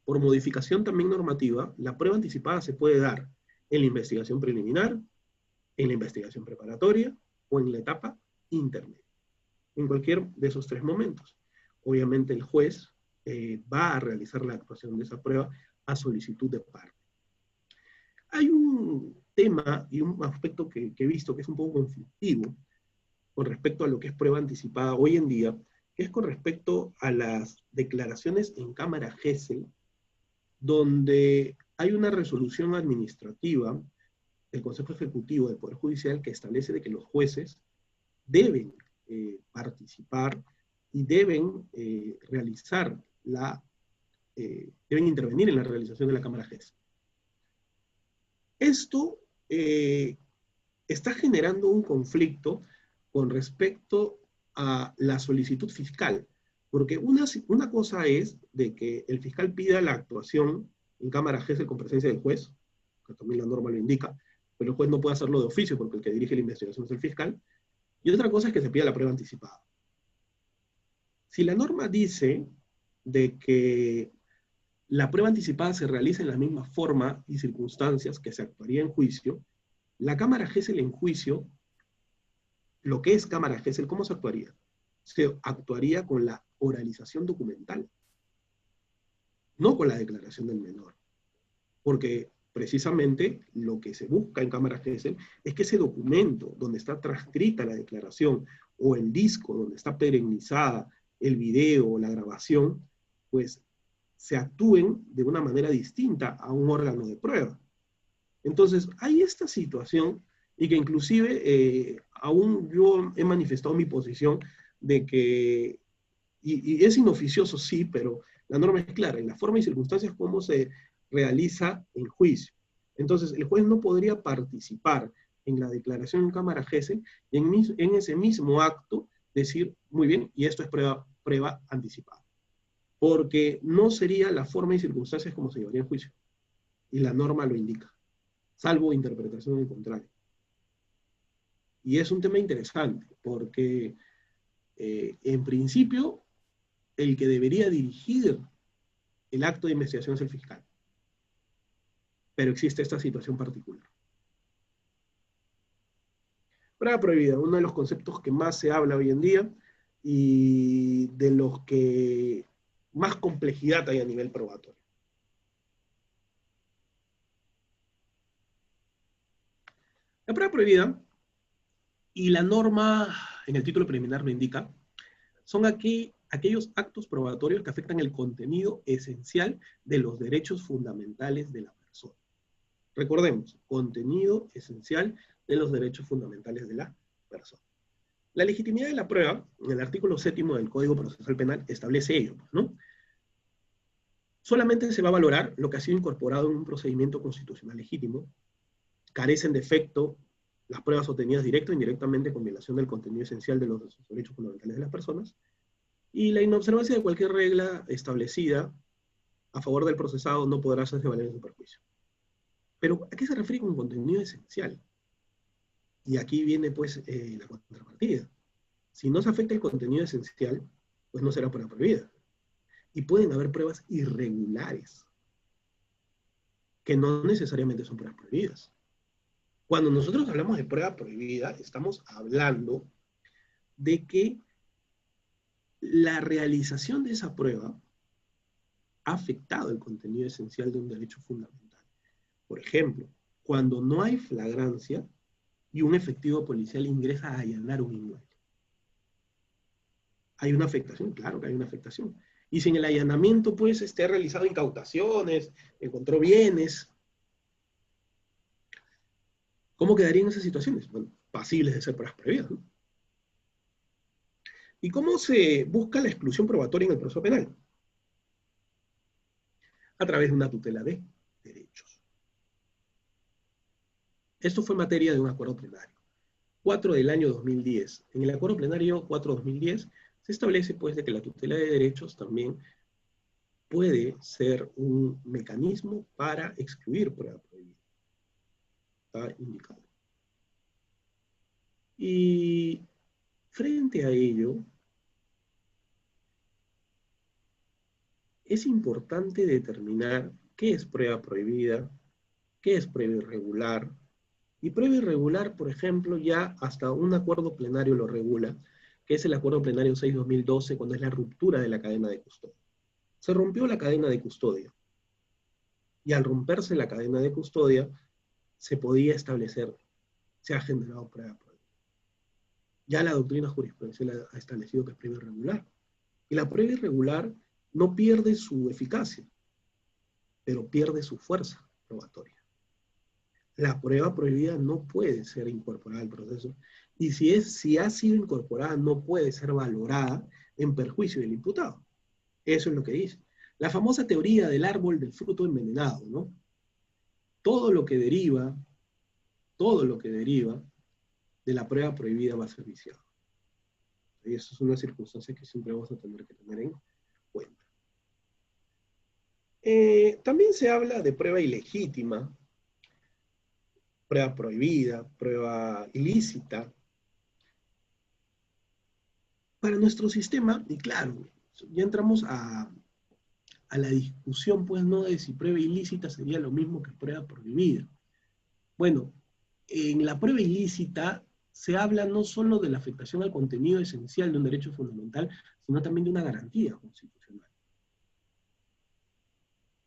por modificación también normativa, la prueba anticipada se puede dar en la investigación preliminar, en la investigación preparatoria o en la etapa intermedia. En cualquier de esos tres momentos. Obviamente el juez va a realizar la actuación de esa prueba a solicitud de parte. Hay un tema y un aspecto que he visto que es un poco conflictivo con respecto a lo que es prueba anticipada hoy en día, que es con respecto a las declaraciones en cámara Gesell, donde hay una resolución administrativa del Consejo Ejecutivo del Poder Judicial que establece de que los jueces deben participar y deben deben intervenir en la realización de la cámara Gesell. Esto está generando un conflicto con respecto a la solicitud fiscal, porque una cosa es de que el fiscal pida la actuación en cámara Gesell con presencia del juez, que también la norma lo indica, pero el juez no puede hacerlo de oficio porque el que dirige la investigación es el fiscal, y otra cosa es que se pida la prueba anticipada. Si la norma dice de que la prueba anticipada se realiza en la misma forma y circunstancias que se actuaría en juicio, la cámara Gesell en juicio, lo que es cámara Gesell, ¿cómo se actuaría? Se actuaría con la oralización documental, no con la declaración del menor. Porque precisamente lo que se busca en cámara Gesell es que ese documento donde está transcrita la declaración o el disco donde está perennizada el video o la grabación, pues se actúen de una manera distinta a un órgano de prueba. Entonces, hay esta situación y que inclusive aún yo he manifestado mi posición de que, y es inoficioso sí, pero la norma es clara, en la forma y circunstancias como se realiza en juicio. Entonces, el juez no podría participar en la declaración en cámara Gesell y en ese mismo acto decir, muy bien, y esto es prueba anticipada. Porque no sería la forma y circunstancias como se llevaría en juicio. y la norma lo indica, salvo interpretación en contrario. Y es un tema interesante, porque en principio el que debería dirigir el acto de investigación es el fiscal. Pero existe esta situación particular. Prueba prohibida, uno de los conceptos que más se habla hoy en día y de los que más complejidad hay a nivel probatorio. La prueba prohibida, y la norma en el título preliminar lo indica, son aquellos actos probatorios que afectan el contenido esencial de los derechos fundamentales de la persona. Recordemos, contenido esencial de los derechos fundamentales de la persona. La legitimidad de la prueba, en el artículo 7º del Código Procesal Penal, establece ello, ¿no? Solamente se va a valorar lo que ha sido incorporado en un procedimiento constitucional legítimo, carecen de efecto las pruebas obtenidas directa o indirectamente con violación del contenido esencial de los derechos fundamentales de las personas, y la inobservancia de cualquier regla establecida a favor del procesado no podrá hacerse valer en su perjuicio. Pero, ¿a qué se refiere con contenido esencial? Y aquí viene, pues, la contrapartida. Si no se afecta el contenido esencial, pues no será prueba prohibida. Y pueden haber pruebas irregulares, que no necesariamente son pruebas prohibidas. Cuando nosotros hablamos de prueba prohibida, estamos hablando de que la realización de esa prueba ha afectado el contenido esencial de un derecho fundamental. Por ejemplo, cuando no hay flagrancia y un efectivo policial ingresa a allanar un inmueble. ¿Hay una afectación? Claro que hay una afectación. Y si en el allanamiento, pues, ha realizado incautaciones, encontró bienes, ¿cómo quedarían esas situaciones? Bueno, pasibles de ser pruebas prohibidas, ¿no? ¿Y cómo se busca la exclusión probatoria en el proceso penal? A través de una tutela de derechos. Esto fue materia de un acuerdo plenario. 4 del año 2010. En el acuerdo plenario 4-2010 se establece, pues, de que la tutela de derechos también puede ser un mecanismo para excluir prueba prohibida. Está indicado. Y frente a ello, es importante determinar qué es prueba prohibida, qué es prueba irregular. Y prueba irregular, por ejemplo, ya hasta un acuerdo plenario lo regula, que es el acuerdo plenario 6-2012, cuando es la ruptura de la cadena de custodia. Se rompió la cadena de custodia. Y al romperse la cadena de custodia, se podía establecer, se ha generado prueba prohibida. Ya la doctrina jurisprudencial ha establecido que es prueba irregular. Y la prueba irregular no pierde su eficacia, pero pierde su fuerza probatoria. La prueba prohibida no puede ser incorporada al proceso, y si ha sido incorporada, no puede ser valorada en perjuicio del imputado. Eso es lo que dice. La famosa teoría del árbol del fruto envenenado, ¿no? Todo lo que deriva de la prueba prohibida va a ser viciado. Y eso es una circunstancia que siempre vamos a tener que tener en cuenta. También se habla de prueba ilegítima, prueba prohibida, prueba ilícita. Para nuestro sistema, y claro, ya entramos a la discusión, pues, no de si prueba ilícita sería lo mismo que prueba prohibida. Bueno, en la prueba ilícita se habla no solo de la afectación al contenido esencial de un derecho fundamental, sino también de una garantía constitucional.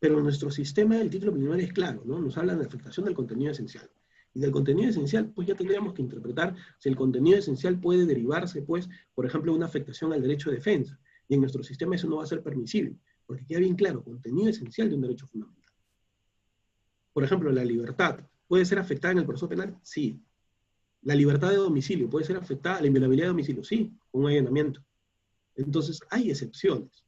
Pero en nuestro sistema el título preliminar es claro, ¿no? Nos habla de la afectación del contenido esencial. Y del contenido esencial, pues ya tendríamos que interpretar si el contenido esencial puede derivarse, pues, por ejemplo, de una afectación al derecho de defensa. Y en nuestro sistema eso no va a ser permisible, porque queda bien claro, contenido esencial de un derecho fundamental. Por ejemplo, la libertad, ¿puede ser afectada en el proceso penal? Sí. La libertad de domicilio, ¿puede ser afectada? La inviolabilidad de domicilio, sí, con un allanamiento. Entonces, hay excepciones.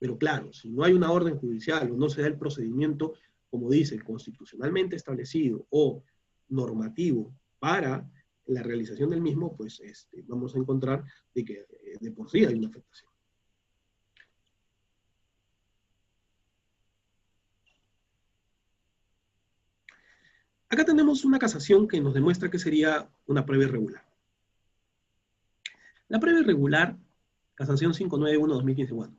Pero claro, si no hay una orden judicial o no se da el procedimiento, como dice, constitucionalmente establecido o normativo para la realización del mismo, pues vamos a encontrar de que de por sí hay una afectación. Acá tenemos una casación que nos demuestra que sería una prueba irregular. La prueba irregular, casación 591-2015,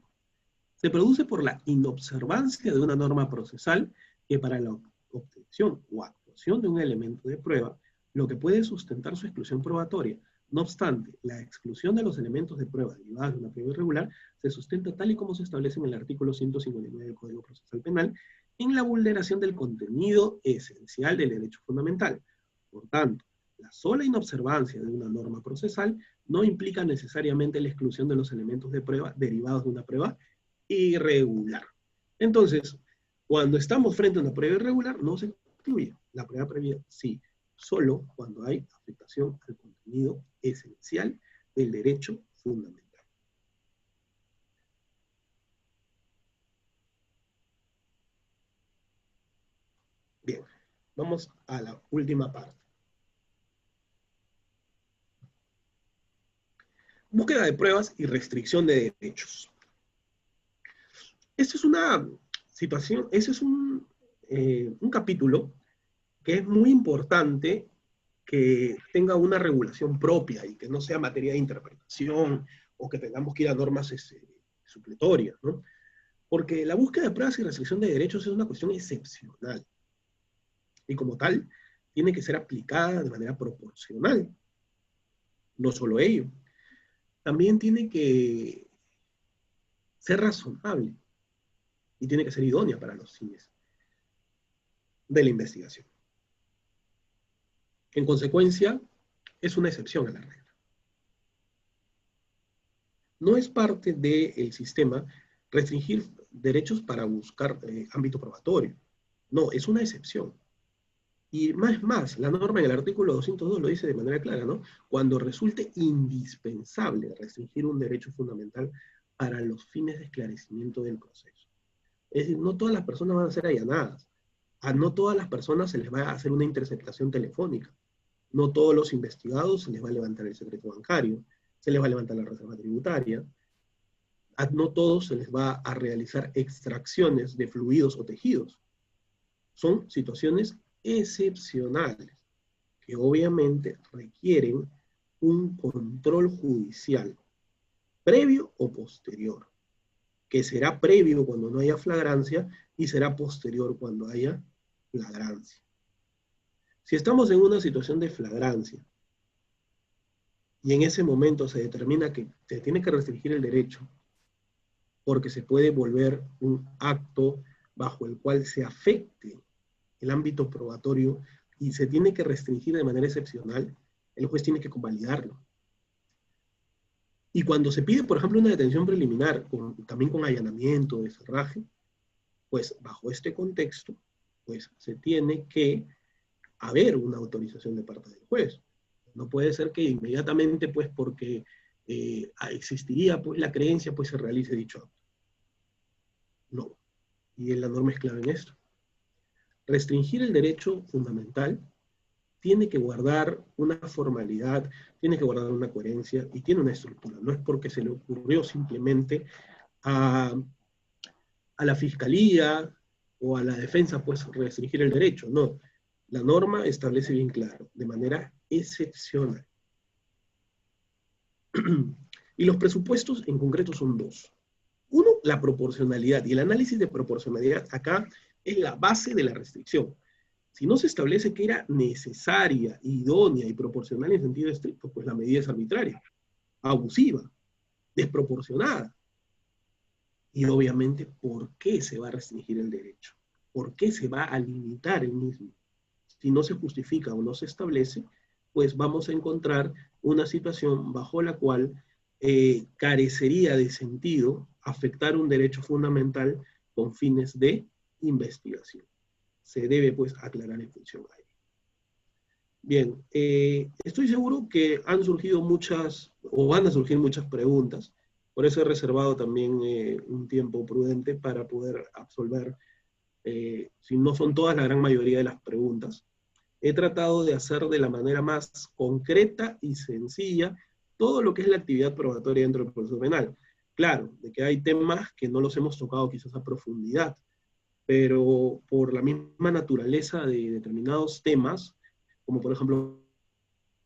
se produce por la inobservancia de una norma procesal que para la obtención o actuación de un elemento de prueba, lo que puede sustentar su exclusión probatoria. No obstante, la exclusión de los elementos de prueba derivados de una prueba irregular se sustenta tal y como se establece en el artículo 159 del Código Procesal Penal, en la vulneración del contenido esencial del derecho fundamental. Por tanto, la sola inobservancia de una norma procesal no implica necesariamente la exclusión de los elementos de prueba derivados de una prueba irregular. Entonces, cuando estamos frente a una prueba irregular, no se excluye. La prueba previa sí, solo cuando hay afectación al contenido esencial del derecho fundamental. Bien, vamos a la última parte. Búsqueda de pruebas y restricción de derechos. Esta es una situación, ese es un capítulo que es muy importante que tenga una regulación propia y que no sea materia de interpretación o que tengamos que ir a normas supletorias, ¿no? Porque la búsqueda de pruebas y restricción de derechos es una cuestión excepcional. Y como tal, tiene que ser aplicada de manera proporcional. No solo ello, también tiene que ser razonable y tiene que ser idónea para los fines de la investigación. En consecuencia, es una excepción a la regla. No es parte del sistema restringir derechos para buscar ámbito probatorio. No, es una excepción. Y más, la norma en el artículo 202 lo dice de manera clara, ¿no? Cuando resulte indispensable restringir un derecho fundamental para los fines de esclarecimiento del proceso. Es decir, no todas las personas van a ser allanadas. A no todas las personas se les va a hacer una interceptación telefónica. No todos los investigados se les va a levantar el secreto bancario, se les va a levantar la reserva tributaria. A no todos se les va a realizar extracciones de fluidos o tejidos. Son situaciones excepcionales que obviamente requieren un control judicial previo o posterior, que será previo cuando no haya flagrancia y será posterior cuando haya flagrancia. Si estamos en una situación de flagrancia y en ese momento se determina que se tiene que restringir el derecho porque se puede volver un acto bajo el cual se afecte el ámbito probatorio y se tiene que restringir de manera excepcional, el juez tiene que convalidarlo. Y cuando se pide, por ejemplo, una detención preliminar, también con allanamiento, de cerraje, pues bajo este contexto, pues se tiene que haber una autorización de parte del juez. No puede ser que inmediatamente, pues porque existiría pues la creencia, pues se realice dicho acto. No. Y la norma es clara en esto. Restringir el derecho fundamental tiene que guardar una formalidad, tiene que guardar una coherencia y tiene una estructura. No es porque se le ocurrió simplemente a la fiscalía o a la defensa pues restringir el derecho. No. La norma establece bien claro, de manera excepcional. Y los presupuestos en concreto son dos. Uno, la proporcionalidad. Y el análisis de proporcionalidad acá es la base de la restricción. Si no se establece que era necesaria, idónea y proporcional en sentido estricto, pues la medida es arbitraria, abusiva, desproporcionada. Y obviamente, ¿por qué se va a restringir el derecho? ¿Por qué se va a limitar el mismo? Si no se justifica o no se establece, pues vamos a encontrar una situación bajo la cual carecería de sentido afectar un derecho fundamental con fines de investigación. Se debe pues aclarar en función a ello. Bien, estoy seguro que han surgido muchas, o van a surgir muchas preguntas, por eso he reservado también un tiempo prudente para poder absolver, si no son todas, la gran mayoría de las preguntas. He tratado de hacer de la manera más concreta y sencilla todo lo que es la actividad probatoria dentro del proceso penal. Claro, de que hay temas que no los hemos tocado quizás a profundidad, pero por la misma naturaleza de determinados temas, como por ejemplo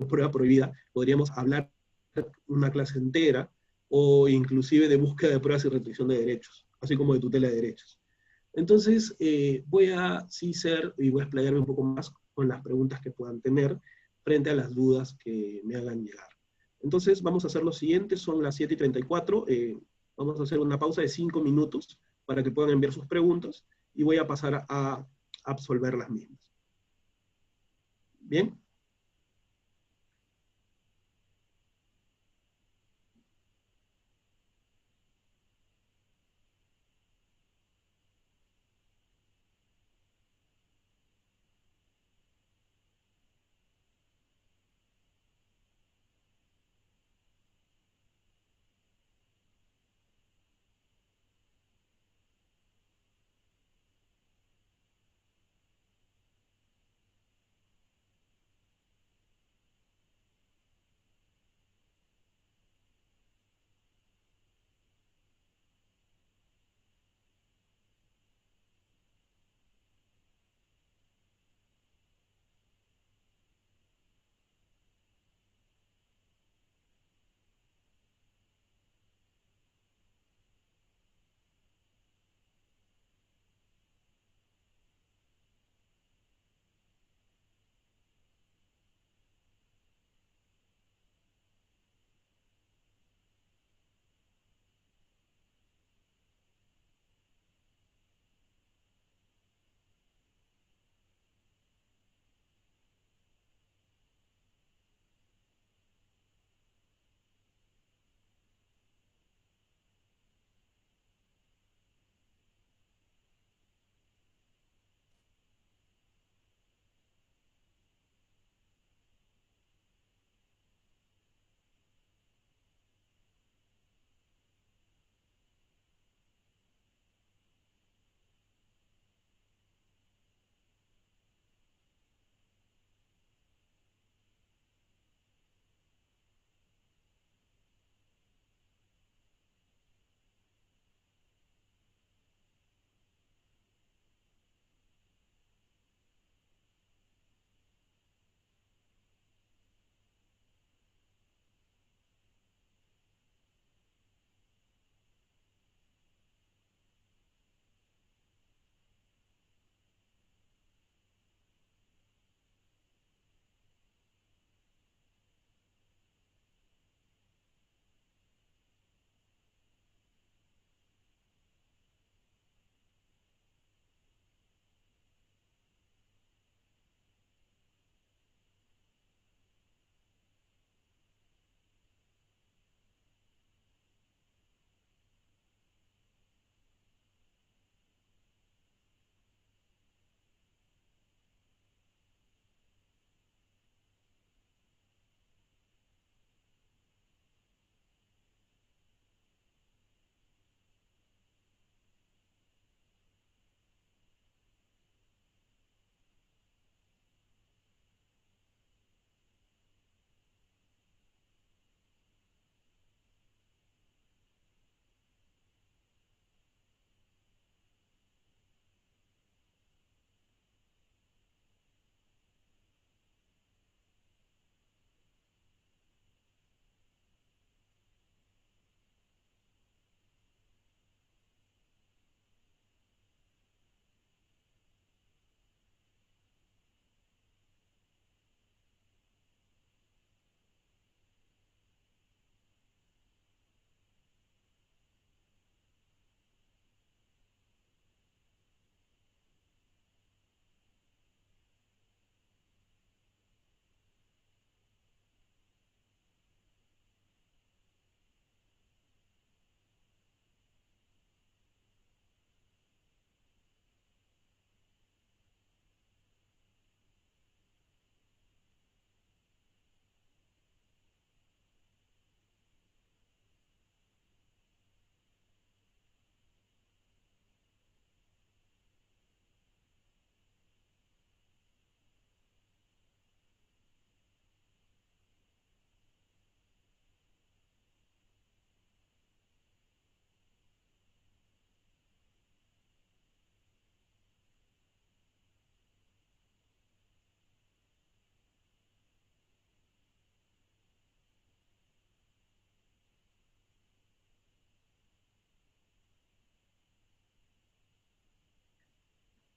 prueba prohibida, podríamos hablar una clase entera, o inclusive de búsqueda de pruebas y restricción de derechos, así como de tutela de derechos. Entonces, voy a sí ser, y voy a explayarme un poco más con las preguntas que puedan tener frente a las dudas que me hagan llegar. Entonces, vamos a hacer lo siguiente, son las 7:34, vamos a hacer una pausa de 5 minutos para que puedan enviar sus preguntas, y voy a pasar a absolver las mismas. ¿Bien?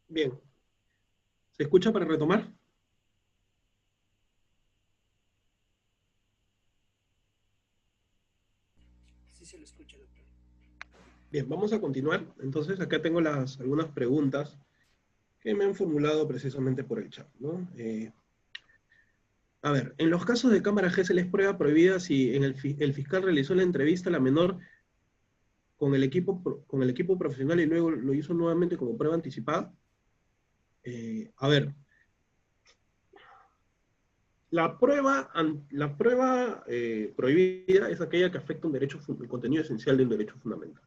Bien. ¿Se escucha para retomar? Sí se lo escucha, doctor. Bien, vamos a continuar. Entonces, acá tengo algunas preguntas que me han formulado precisamente por el chat, ¿no? A ver, en los casos de cámara Gesell es prueba prohibida si el fiscal realizó la entrevista a la menor con el equipo profesional y luego lo hizo nuevamente como prueba anticipada. A ver, la prueba prohibida es aquella que afecta el contenido esencial de un derecho fundamental.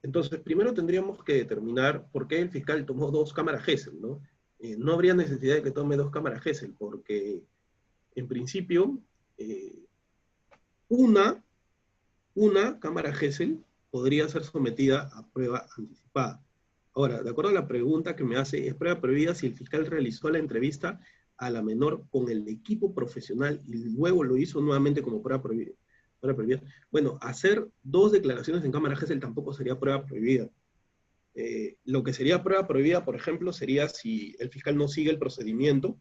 Entonces, primero tendríamos que determinar por qué el fiscal tomó dos cámaras Gesell, ¿no? No habría necesidad de que tome dos cámaras Gesell, porque en principio, una cámara Gesell podría ser sometida a prueba anticipada. Ahora, de acuerdo a la pregunta que me hace, es prueba prohibida si el fiscal realizó la entrevista a la menor con el equipo profesional y luego lo hizo nuevamente como prueba prohibida. Bueno, hacer dos declaraciones en cámara Gesell tampoco sería prueba prohibida. Lo que sería prueba prohibida, por ejemplo, sería si el fiscal no sigue el procedimiento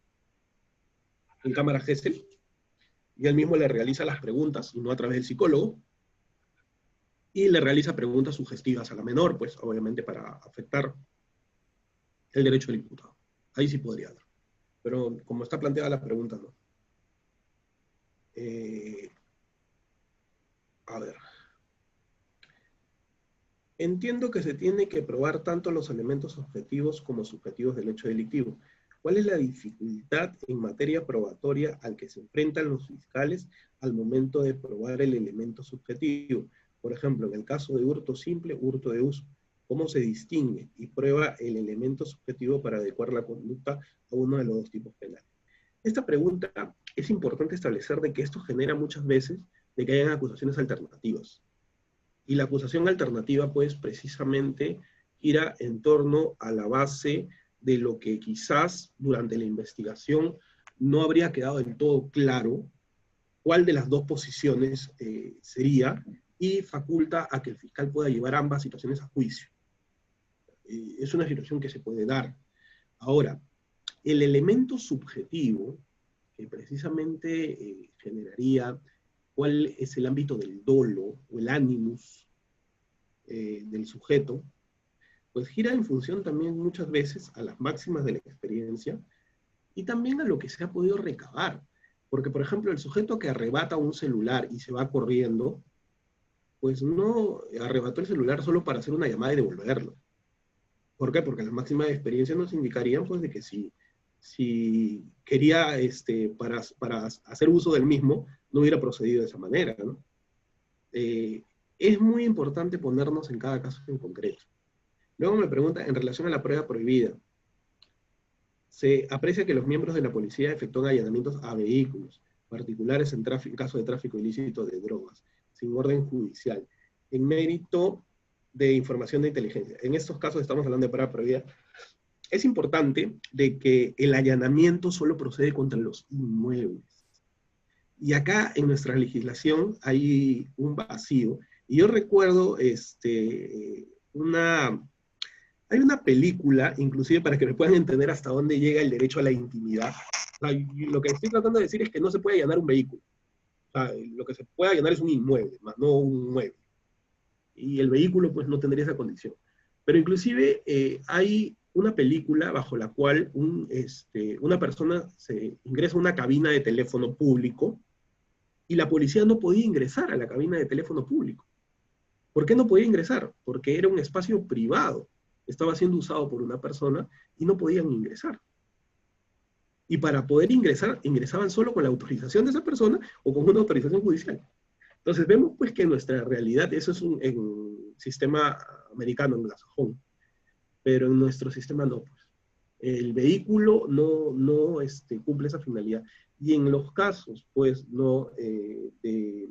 en cámara Gesell y él mismo le realiza las preguntas y no a través del psicólogo, y le realiza preguntas sugestivas a la menor, pues obviamente para afectar el derecho del imputado. Ahí sí podría haber. Pero como está planteada la pregunta, no. A ver. Entiendo que se tiene que probar tanto los elementos objetivos como subjetivos del hecho delictivo. ¿Cuál es la dificultad en materia probatoria al que se enfrentan los fiscales al momento de probar el elemento subjetivo? Por ejemplo, en el caso de hurto simple, hurto de uso. ¿Cómo se distingue y prueba el elemento subjetivo para adecuar la conducta a uno de los dos tipos penales? Esta pregunta es importante establecer de que esto genera muchas veces de que hayan acusaciones alternativas. Y la acusación alternativa, pues, precisamente gira en torno a la base de lo que quizás durante la investigación no habría quedado del todo claro cuál de las dos posiciones sería, y faculta a que el fiscal pueda llevar ambas situaciones a juicio. Es una situación que se puede dar. Ahora, el elemento subjetivo, que precisamente generaría cuál es el ámbito del dolo o el animus del sujeto, pues gira en función también muchas veces a las máximas de la experiencia y también a lo que se ha podido recabar. Porque, por ejemplo, el sujeto que arrebata un celular y se va corriendo, pues no arrebató el celular solo para hacer una llamada y devolverlo. ¿Por qué? Porque las máximas de experiencia nos indicarían pues de que si quería para hacer uso del mismo, no hubiera procedido de esa manera, ¿no? Es muy importante ponernos en cada caso en concreto. Luego me pregunta, en relación a la prueba prohibida, se aprecia que los miembros de la policía efectúan allanamientos a vehículos particulares en caso de tráfico ilícito de drogas, sin orden judicial, en mérito de información de inteligencia. En estos casos estamos hablando de prueba prohibida. Es importante de que el allanamiento solo procede contra los inmuebles. Y acá en nuestra legislación hay un vacío. Y yo recuerdo hay una película, inclusive para que me puedan entender hasta dónde llega el derecho a la intimidad. O sea, lo que estoy tratando de decir es que no se puede allanar un vehículo. O sea, lo que se puede allanar es un inmueble, más no un mueble. Y el vehículo pues no tendría esa condición. Pero inclusive hay una película bajo la cual una persona se ingresa a una cabina de teléfono público y la policía no podía ingresar a la cabina de teléfono público. ¿Por qué no podía ingresar? Porque era un espacio privado. Estaba siendo usado por una persona y no podían ingresar. Y para poder ingresar, ingresaban solo con la autorización de esa persona o con una autorización judicial. Entonces vemos pues que nuestra realidad, eso es en un sistema americano, anglosajón, pero en nuestro sistema no, pues. El vehículo no cumple esa finalidad. Y en los casos, pues, no de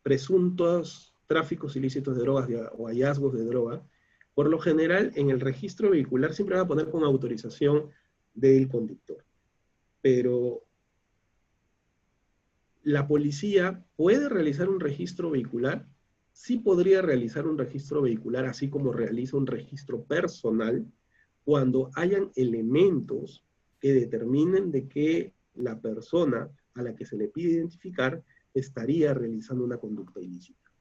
presuntos tráficos ilícitos de drogas o hallazgos de droga, por lo general en el registro vehicular siempre va a poner con autorización del conductor. Pero la policía puede realizar un registro vehicular sí podría realizar un registro vehicular, así como realiza un registro personal, cuando hayan elementos que determinen de que la persona a la que se le pide identificar estaría realizando una conducta ilícita.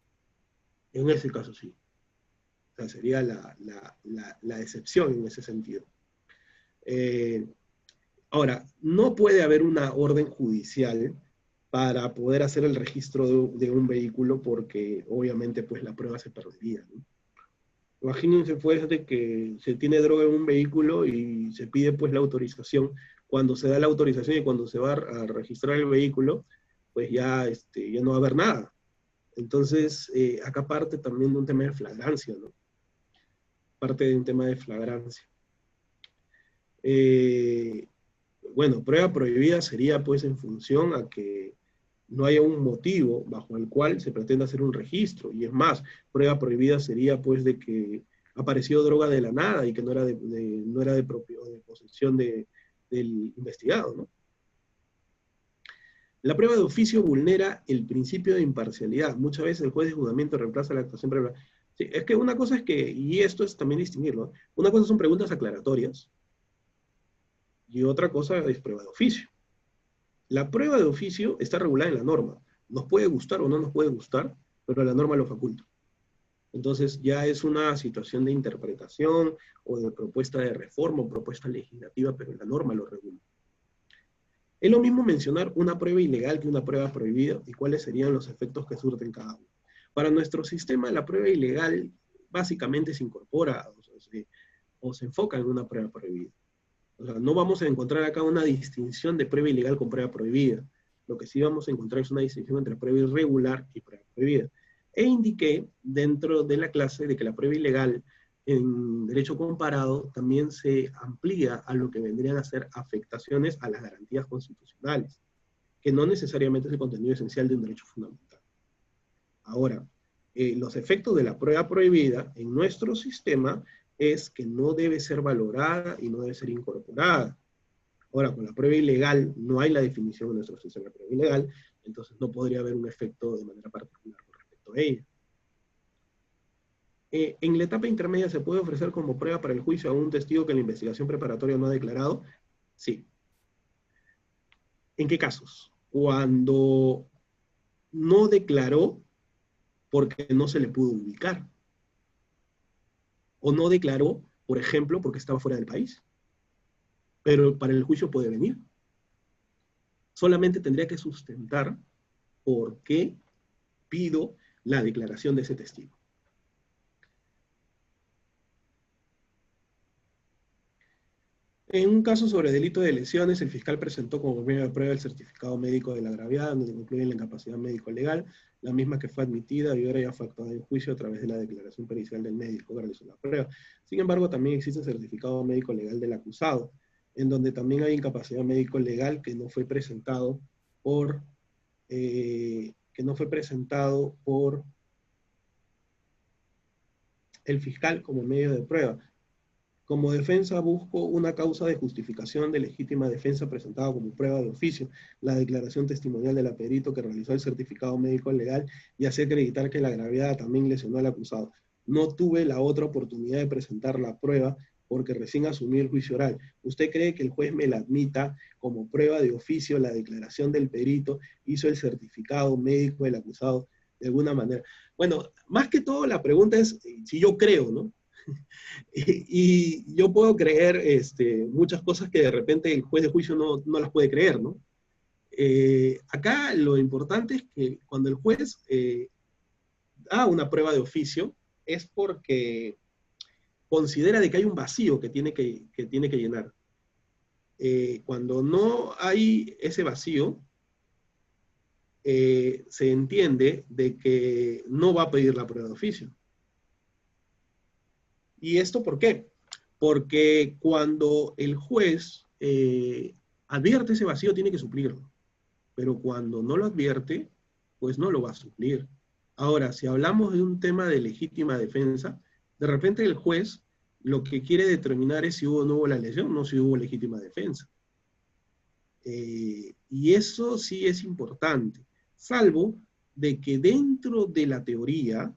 En ese caso sí. O sea, sería la excepción en ese sentido. Ahora, no puede haber una orden judicial para poder hacer el registro de un vehículo porque obviamente pues la prueba se perdería, ¿no? Imagínense pues de que se tiene droga en un vehículo y se pide pues la autorización. Cuando se da la autorización y cuando se va a registrar el vehículo, pues ya, ya no va a haber nada. Entonces, acá parte también de un tema de flagrancia, ¿no? Parte de un tema de flagrancia. Bueno, prueba prohibida sería pues en función a que no haya un motivo bajo el cual se pretenda hacer un registro. Y es más, prueba prohibida sería pues de que apareció droga de la nada y que no era de posesión del investigado, ¿no? La prueba de oficio vulnera el principio de imparcialidad. Muchas veces el juez de juzgamiento reemplaza la actuación previa. Sí, es que una cosa es que, y esto es también distinguirlo, una cosa son preguntas aclaratorias y otra cosa es prueba de oficio. La prueba de oficio está regulada en la norma. Nos puede gustar o no nos puede gustar, pero la norma lo faculta. Entonces ya es una situación de interpretación o de propuesta de reforma o propuesta legislativa, pero la norma lo regula. Es lo mismo mencionar una prueba ilegal que una prueba prohibida y cuáles serían los efectos que surten cada uno. Para nuestro sistema, la prueba ilegal básicamente se incorpora o se enfoca en una prueba prohibida. O sea, no vamos a encontrar acá una distinción de prueba ilegal con prueba prohibida. Lo que sí vamos a encontrar es una distinción entre prueba irregular y prueba prohibida. E indiqué dentro de la clase de que la prueba ilegal en derecho comparado también se amplía a lo que vendrían a ser afectaciones a las garantías constitucionales, que no necesariamente es el contenido esencial de un derecho fundamental. Ahora, los efectos de la prueba prohibida en nuestro sistema es que no debe ser valorada y no debe ser incorporada. Ahora, con la prueba ilegal no hay la definición en nuestro sistema de prueba ilegal, entonces no podría haber un efecto de manera particular con respecto a ella. En la etapa intermedia se puede ofrecer como prueba para el juicio a un testigo que la investigación preparatoria no ha declarado. Sí. ¿En qué casos? Cuando no declaró porque no se le pudo ubicar. O no declaró, por ejemplo, porque estaba fuera del país. Pero para el juicio puede venir. Solamente tendría que sustentar por qué pido la declaración de ese testigo. En un caso sobre delito de lesiones, el fiscal presentó como medio de prueba el certificado médico de la agraviada, donde incluye la incapacidad médico-legal, la misma que fue admitida y ahora ya fue actuada en juicio a través de la declaración pericial del médico que realizó la prueba. Sin embargo, también existe el certificado médico-legal del acusado, en donde también hay incapacidad médico-legal que no fue presentado por el fiscal como medio de prueba. Como defensa busco una causa de justificación de legítima defensa presentada como prueba de oficio, la declaración testimonial del perito que realizó el certificado médico legal y así acreditar que la agraviada también lesionó al acusado. No tuve la otra oportunidad de presentar la prueba porque recién asumí el juicio oral. ¿Usted cree que el juez me la admita como prueba de oficio la declaración del perito, hizo el certificado médico del acusado de alguna manera? Bueno, más que todo la pregunta es si yo creo, ¿no? Y yo puedo creer muchas cosas que de repente el juez de juicio no las puede creer, ¿no? Acá lo importante es que cuando el juez da una prueba de oficio es porque considera de que hay un vacío que tiene que llenar. Cuando no hay ese vacío, se entiende de que no va a pedir la prueba de oficio. ¿Y esto por qué? Porque cuando el juez advierte ese vacío, tiene que suplirlo. Pero cuando no lo advierte, pues no lo va a suplir. Ahora, si hablamos de un tema de legítima defensa, de repente el juez lo que quiere determinar es si hubo o no hubo la lesión, no si hubo legítima defensa. Y eso sí es importante, salvo de que dentro de la teoría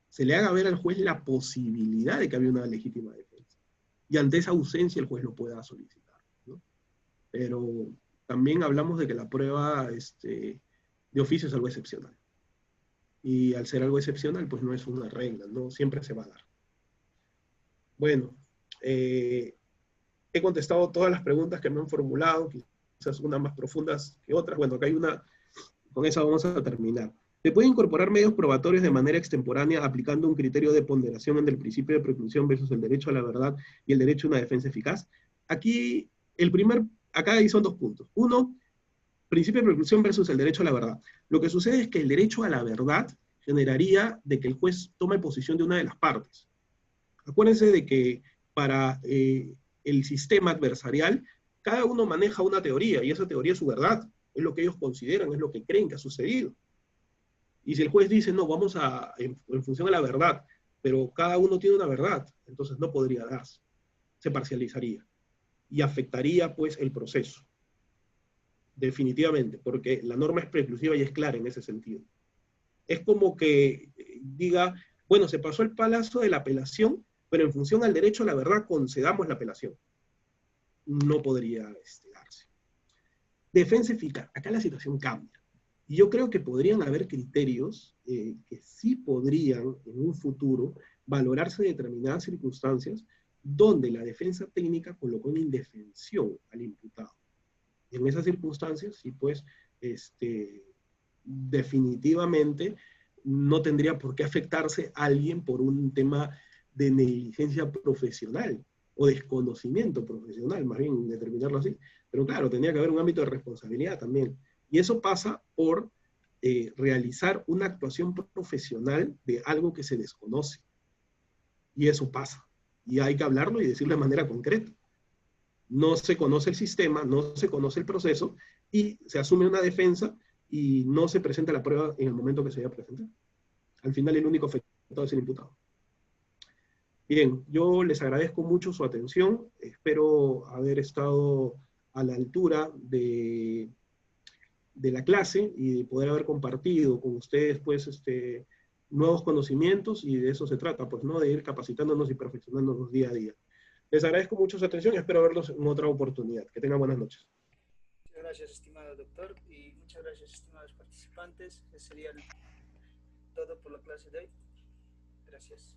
se le haga ver al juez la posibilidad de que había una legítima defensa. Y ante esa ausencia el juez lo pueda solicitar, ¿no? Pero también hablamos de que la prueba de oficio es algo excepcional. Y al ser algo excepcional, pues no es una regla, no siempre se va a dar. Bueno, he contestado todas las preguntas que me han formulado, quizás unas más profundas que otras. Bueno, acá hay una, con esa vamos a terminar. ¿Se puede incorporar medios probatorios de manera extemporánea aplicando un criterio de ponderación entre el principio de preclusión versus el derecho a la verdad y el derecho a una defensa eficaz? Aquí, acá ahí son dos puntos. Uno, principio de preclusión versus el derecho a la verdad. Lo que sucede es que el derecho a la verdad generaría de que el juez tome posición de una de las partes. Acuérdense de que para el sistema adversarial, cada uno maneja una teoría, y esa teoría es su verdad, es lo que ellos consideran, es lo que creen que ha sucedido. Y si el juez dice, no, vamos en función de la verdad, pero cada uno tiene una verdad, entonces no podría darse, se parcializaría, y afectaría pues el proceso. Definitivamente, porque la norma es preclusiva y es clara en ese sentido. Es como que diga, bueno, se pasó el plazo de la apelación, pero en función al derecho a la verdad concedamos la apelación. No podría darse. Defensa eficaz. Acá la situación cambia. Y yo creo que podrían haber criterios que sí podrían en un futuro valorarse en determinadas circunstancias donde la defensa técnica colocó en indefensión al imputado. En esas circunstancias, sí, pues, definitivamente no tendría por qué afectarse a alguien por un tema de negligencia profesional o desconocimiento profesional, más bien determinarlo así. Pero claro, tendría que haber un ámbito de responsabilidad también. Y eso pasa por realizar una actuación profesional de algo que se desconoce. Y eso pasa. Y hay que hablarlo y decirlo de manera concreta. No se conoce el sistema, no se conoce el proceso, y se asume una defensa y no se presenta la prueba en el momento que se debe presentar. Al final el único afectado es el imputado. Bien, yo les agradezco mucho su atención, espero haber estado a la altura de la clase y de poder haber compartido con ustedes pues nuevos conocimientos, y de eso se trata, pues, ¿no? De ir capacitándonos y perfeccionándonos día a día. Les agradezco mucho su atención y espero verlos en otra oportunidad. Que tengan buenas noches. Muchas gracias, estimado doctor, y muchas gracias, estimados participantes. Eso sería todo por la clase de hoy. Gracias.